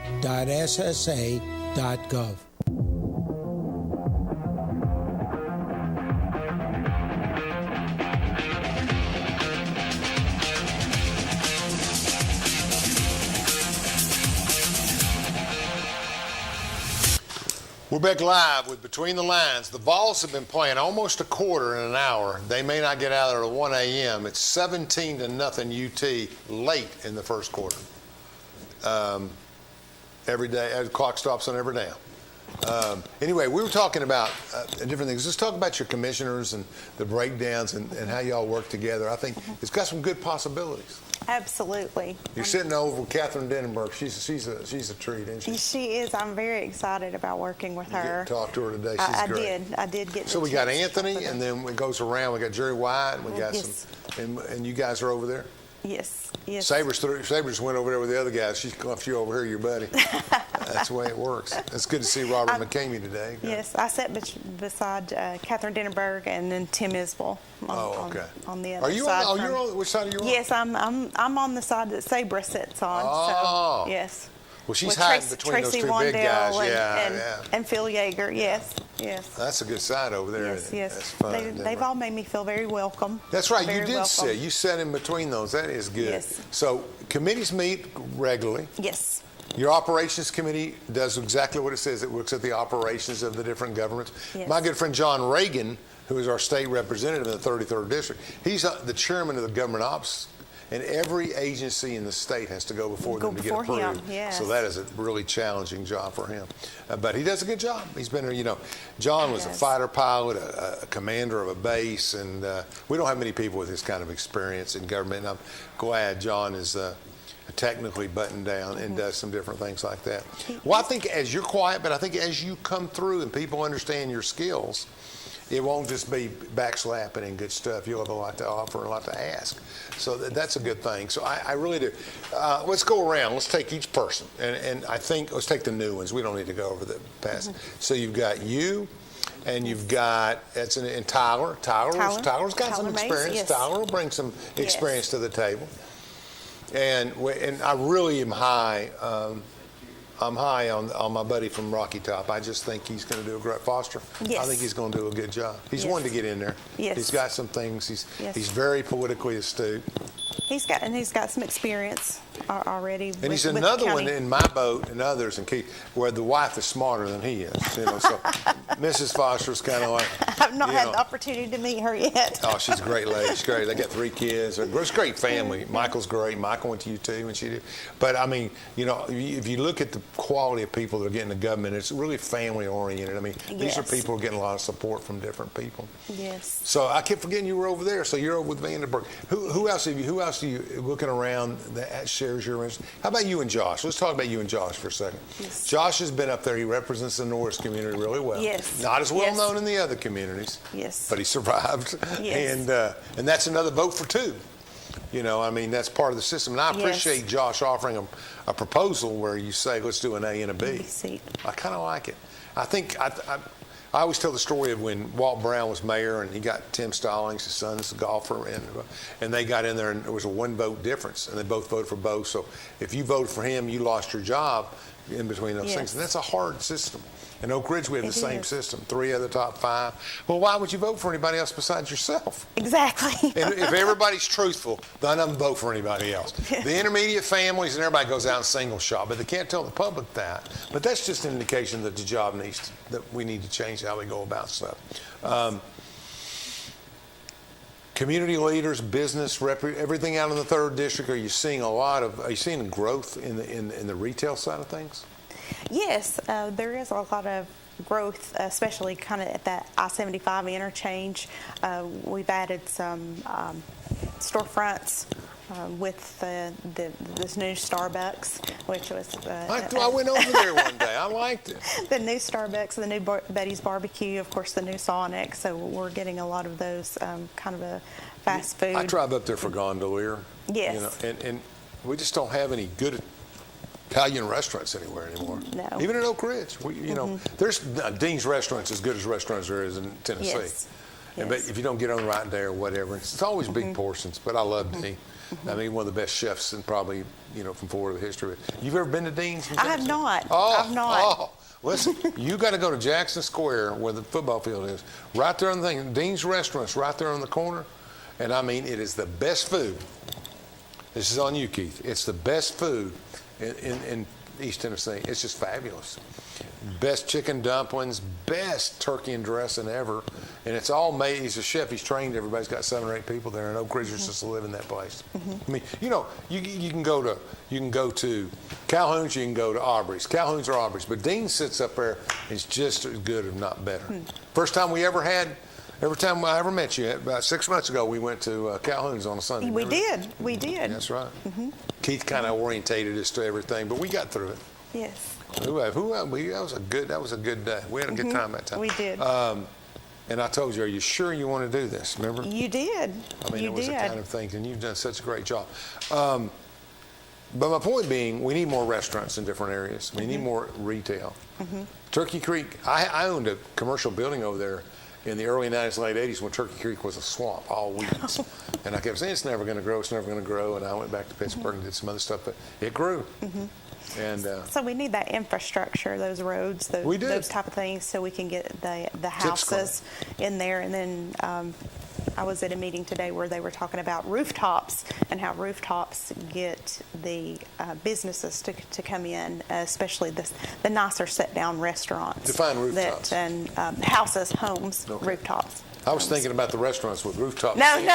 We're back live with Between the Lines. The Vols have been playing almost a quarter in an hour. They may not get out there at 1 a.m. It's 17-0 UT late in the first quarter. Every day, the clock stops on every down. Anyway, we were talking about different things. Let's talk about your commissioners and the breakdowns and how y'all work together. I think it's got some good possibilities. Absolutely. You're sitting over with Catherine Denenberg. She's a treat, isn't she? She is. I'm very excited about working with her. You talked to her today. She's great. I did get. So we got Anthony, and then it goes around. We got Jerry White. We got some, and you guys are over there. Yes. Yes. Sabres went over there with the other guys. She's left you over here, your buddy. That's the way it works. It's good to see Robert McCamey today. Yes, I sat beside Catherine Denenberg and then Tim Isbell on the other side. You're on which side are you on? Yes, I'm on the side that Sabra sits on. Oh. So, yes. Well, she's hiding between Tracy those two big guys. And Phil Yeager. Yes. That's a good side over there. Yes. That's fun. They've all made me feel very welcome. That's right. Very You did welcome. sit. You sat in between those. That is good. Yes. So committees meet regularly. Yes. Your operations committee does exactly what it says. It looks at the operations of the different governments. Yes. My good friend John Reagan, who is our state representative in the 33rd District, he's the chairman of the government ops. And every agency in the state has to go before them to get approved. Yes. So that is a really challenging job for him. But he does a good job. He's been, John was a fighter pilot, a commander of a base, and we don't have many people with this kind of experience in government. And I'm glad John is technically buttoned down and does some different things like that. Well, I think as you're quiet, but I think as you come through and people understand your skills, it won't just be backslapping and good stuff. You'll have a lot to offer and a lot to ask. So that's a good thing. So I really do. Let's go around. Let's take each person. And I think let's take the new ones. We don't need to go over the past. So you've got you, and you've got and Tyler. Tyler's got some experience. Yes. Tyler will bring some experience to the table. And I really am high. I'm high on my buddy from Rocky Top. I just think he's going to do a great Foster. Yes. I think he's going to do a good job. He's one to get in there. Yes. He's got some things. He's very politically astute. He's got some experience already. And he's another one in my boat and others, and Keith, where the wife is smarter than he is. So Mrs. Foster's kind of like. I've not had the opportunity to meet her yet. Oh, she's a great lady. She's great. They got 3 kids. It's a great family. Michael's great. Michael went to UT when she did. But I mean, if you look at the quality of people that are getting the government, it's really family oriented. I mean, these are people who are getting a lot of support from different people. Yes. So I kept forgetting you were over there. So you're over with Vandenberg. Who else are you looking around that shares your interest? How about you and Josh? Let's talk about you and Josh for a second. Yes. Josh has been up there. He represents the Norris community really well. Yes. Not as well known in the other communities. Yes. But he survived. Yes. And that's another vote for 2. I mean, that's part of the system. And I appreciate Josh offering a proposal where you say, let's do an A and a B. I kind of like it. I think I always tell the story of when Walt Brown was mayor and he got Tim Stallings, his son's a golfer, and they got in there and there was a 1 vote difference, and they both voted for both. So if you voted for him, you lost your job in between those things. And that's a hard system. In Oak Ridge, we have the same system. 3 of the top 5. Well, why would you vote for anybody else besides yourself? Exactly. And if everybody's truthful, none of them vote for anybody else. The intermediate families and everybody goes out and single shot, but they can't tell the public that. But that's just an indication that the job that we need to change how we go about stuff. Community leaders, business, everything out in the 3rd District. Are you seeing growth in the retail side of things? Yes, there is a lot of growth, especially kind of at that I-75 interchange. We've added some storefronts with this new Starbucks, which was. I went over there one day. I liked it. The new Starbucks, the new Betty's Barbecue, of course, the new Sonic. So we're getting a lot of those kind of a fast food. I drive up there for Gondolier. Yes. And we just don't have any good Italian restaurants anywhere anymore. No. Even in Oak Ridge. There's Dean's Restaurants as good as restaurants there is in Tennessee. Yes. And, but if you don't get on right there or whatever, it's always big portions. But I love Dean. I mean, one of the best chefs and probably, from Florida history. You've ever been to Dean's? I have not. Oh, I've not. Listen, you got to go to Jackson Square where the football field is. Right there on the thing. Dean's Restaurant's right there on the corner. And I mean, it is the best food. This is on you, Keith. It's the best food in East Tennessee. It's just fabulous. Best chicken dumplings, best turkey and dressing ever. And it's all made. He's a chef. He's trained everybody. He's got 7 or 8 people there. And Oak Ridgers just live in that place. I mean, you can go to Calhoun's, you can go to Aubrey's. Calhoun's or Aubrey's. But Dean sits up there. It's just as good, if not better. First time every time I ever met you, about 6 months ago, we went to Calhoun's on a Sunday. We did. That's right. Keith kind of orientated us to everything, but we got through it. Yes. That was a good day. We had a good time that time. We did. And I told you, are you sure you want to do this? Remember? You did. I mean, it was the kind of thing, and you've done such a great job. But my point being, we need more restaurants in different areas. We need more retail. Turkey Creek, I owned a commercial building over there in the early 90s, late 80s, when Turkey Creek was a swamp, all weeds. And I kept saying, it's never going to grow, And I went back to Pittsburgh and did some other stuff, but it grew. And so we need that infrastructure, those roads, those type of things, so we can get the houses in there. And then I was at a meeting today where they were talking about rooftops and how rooftops get the businesses to come in, especially the nicer sit-down restaurants. Define rooftops. And houses, homes, rooftops. I was thinking about the restaurants with rooftops. No.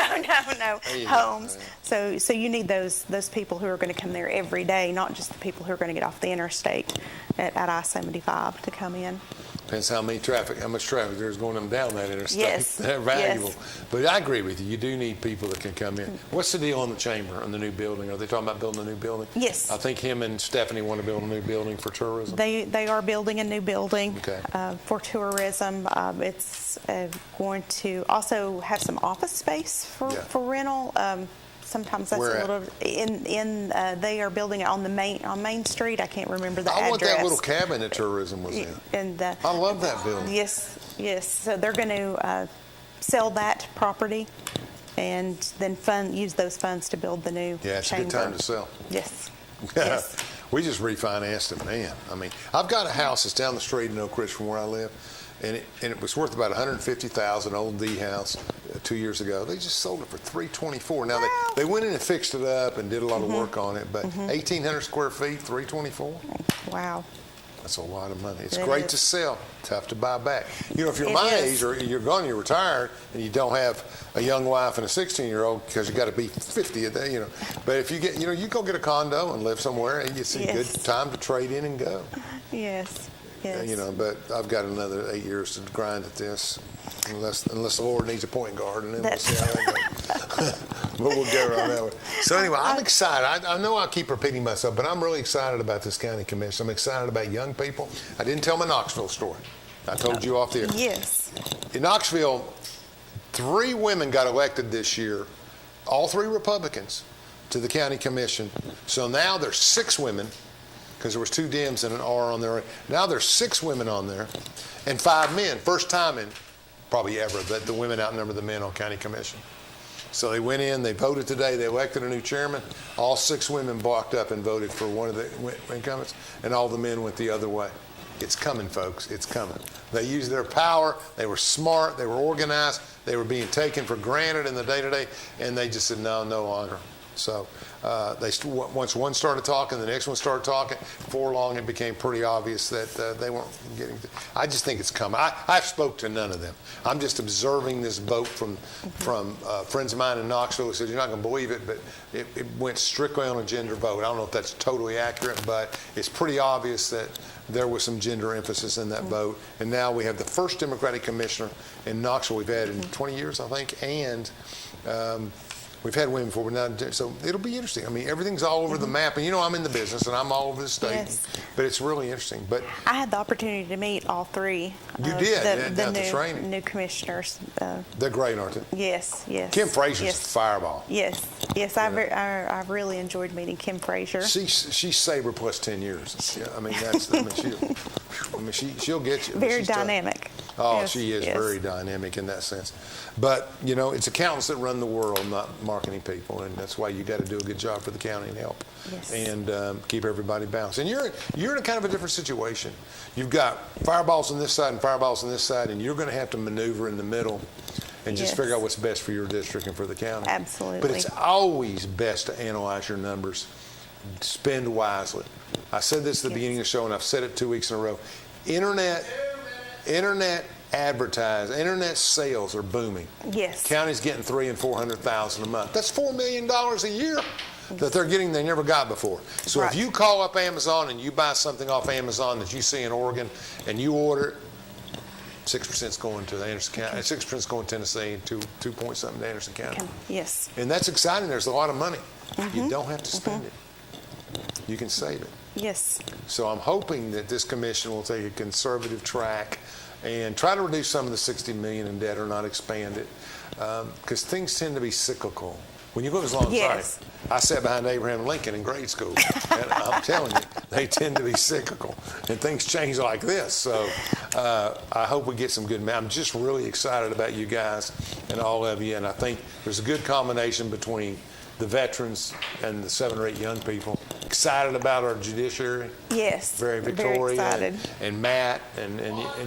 Homes. So you need those people who are going to come there every day, not just the people who are going to get off the interstate at I-75 to come in. Depends how much traffic there's going down that interstate. Yes. They're valuable. Yes. But I agree with you. You do need people that can come in. What's the deal on the chamber, on the new building? Are they talking about building a new building? Yes. I think him and Stephanie want to build a new building for tourism. They are building a new building Okay. For tourism. It's going to also have some office space for rental. Sometimes that's Where a little they are building it on Main Street. I can't remember the address. I want that little cabin that tourism was in. And I love that building. Yes. So they're going to sell that property and then use those funds to build the new chamber. Yeah, it's a good time to sell. Yes. We just refinanced it, man. I mean, I've got a house that's down the street in Oak Ridge from where I live, and it was worth about $150,000, old D house, 2 years ago. They just sold it for $324. Now they went in and fixed it up and did a lot of work on it, but 1,800 square feet, $324. Wow. That's a lot of money. It's great to sell, tough to buy back. If you're my age or you're retired, and you don't have a young wife and a 16-year-old because you got to be 50 a day, But if you get, you go get a condo and live somewhere, and you see good time to trade in and go. Yes. But I've got another 8 years to grind at this, unless the Lord needs a point guard, and then we'll see how that goes. But we'll get around that way. So anyway, I'm excited. I know I keep repeating myself, but I'm really excited about this county commission. I'm excited about young people. I didn't tell my Knoxville story. I told you off the air. Yes. In Knoxville, 3 women got elected this year, all 3 Republicans, to the county commission. So now there's 6 women, because there was 2 Dems and an R on there. Now there's 6 women on there and 5 men. First time in probably ever that the women outnumber the men on county commission. So they went in, they voted today, they elected a new chairman. All 6 women blocked up and voted for one of the incumbents, and all the men went the other way. It's coming, folks. It's coming. They used their power. They were smart. They were organized. They were being taken for granted in the day-to-day, and they just said, no longer. So once one started talking, the next one started talking. Before long, it became pretty obvious that they weren't getting. I just think it's coming. I've spoke to none of them. I'm just observing this vote from friends of mine in Knoxville who said, you're not going to believe it, but it went strictly on a gender vote. I don't know if that's totally accurate, but it's pretty obvious that there was some gender emphasis in that vote. And now we have the first Democratic commissioner in Knoxville we've had in 20 years, I think, and We've had women before, but now, so it'll be interesting. I mean, everything's all over the map, and I'm in the business, and I'm all over the state. Yes. But it's really interesting. But I had the opportunity to meet all three. You did, the training. New commissioners. They're great, aren't they? Yes. Kim Frazier's a fireball. Yes. I really enjoyed meeting Kim Frazier. She's Sabre plus 10 years. Yeah, I mean, she'll get you. Very dynamic. Oh, yes, she is very dynamic in that sense. But, it's accountants that run the world, not marketing people, and that's why you got to do a good job for the county and help. Yes. And keep everybody balanced. And you're in a kind of a different situation. You've got fireballs on this side and fireballs on this side, and you're going to have to maneuver in the middle and just figure out what's best for your district and for the county. Absolutely. But it's always best to analyze your numbers, spend wisely. I said this at the beginning of the show, and I've said it 2 weeks in a row. Internet internet sales are booming. Yes. County's getting $300,000 and $400,000 a month. That's $4 million a year that they're getting they never got before. So if you call up Amazon and you buy something off Amazon that you see in Oregon and you order it, 6% is going to Anderson County, 6% is going to Tennessee, and 2 point something to Anderson County. Yes. And that's exciting. There's a lot of money. You don't have to spend it. You can save it. Yes. So I'm hoping that this commission will take a conservative track and try to reduce some of the $60 million in debt or not expand it, because things tend to be cyclical. When you go as long as I sat behind Abraham Lincoln in grade school, and I'm telling you, they tend to be cyclical, and things change like this. So I hope we get some good. I'm just really excited about you guys and all of you, and I think there's a good combination between the veterans and the 7 or 8 young people. Excited about our judiciary. Yes. Very Victoria very excited. And Matt and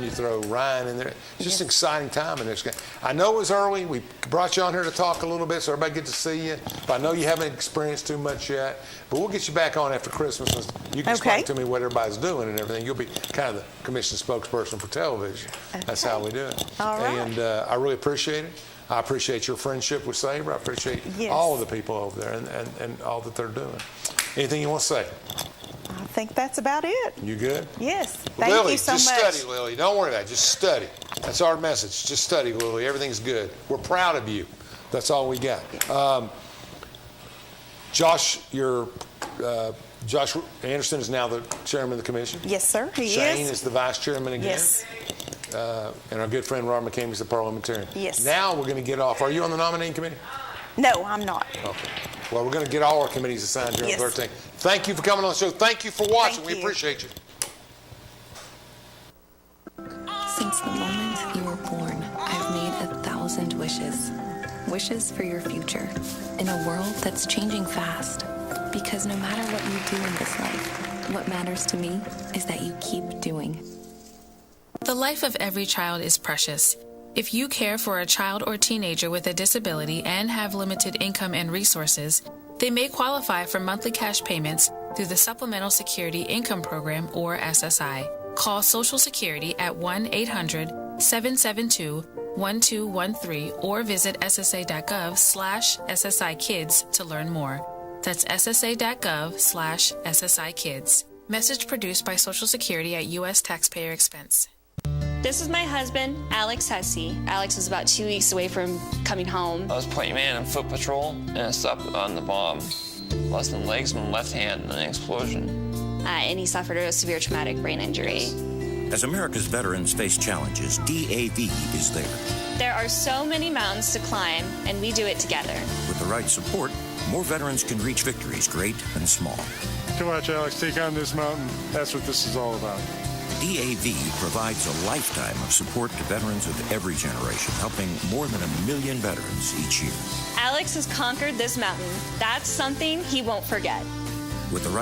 you throw Ryan in there. It's just an exciting time in this game. I know it was early. We brought you on here to talk a little bit so everybody get to see you. But I know you haven't experienced too much yet. But we'll get you back on after Christmas. You can explain to me what everybody's doing and everything. You'll be kind of the commission spokesperson for television. That's how we do it. All right. And I really appreciate it. I appreciate your friendship with Sabre. I appreciate all of the people over there and all that they're doing. Anything you want to say? I think that's about it. You good? Yes. Lily, Thank you so much. just study, Lily. Don't worry about it. Just study. That's our message. Just study, Lily. Everything's good. We're proud of you. That's all we got. Josh Anderson is now the chairman of the commission. Yes, sir. He Shane is the vice chairman again. Yes. And our good friend Rob McCamey is the parliamentarian. Yes. Now we're going to get off. Are you on the nominating committee? No, I'm not. Okay. Well, we're going to get all our committees assigned here on 13. Thank you for coming on the show. Thank you for watching. We appreciate you. Since the moment you were born, I've made 1,000 wishes. Wishes for your future. In a world that's changing fast. Because no matter what you do in this life, what matters to me is that you keep doing. The life of every child is precious. If you care for a child or teenager with a disability and have limited income and resources, they may qualify for monthly cash payments through the Supplemental Security Income Program, or SSI. Call Social Security at 1-800-772-1213 or visit ssa.gov/SSI Kids to learn more. That's ssa.gov/SSI Kids. Message produced by Social Security at U.S. taxpayer expense. This is my husband, Alex Hussey. Alex is about 2 weeks away from coming home. I was point man on foot patrol, and I stopped on the bomb. Lost my legs and my left hand in an explosion. And he suffered a severe traumatic brain injury. As America's veterans face challenges, DAV is there. There are so many mountains to climb, and we do it together. With the right support, more veterans can reach victories, great and small. Come watch Alex take on this mountain. That's what this is all about. DAV provides a lifetime of support to veterans of every generation, helping more than 1 million veterans each year. Alex has conquered this mountain. That's something he won't forget. With the right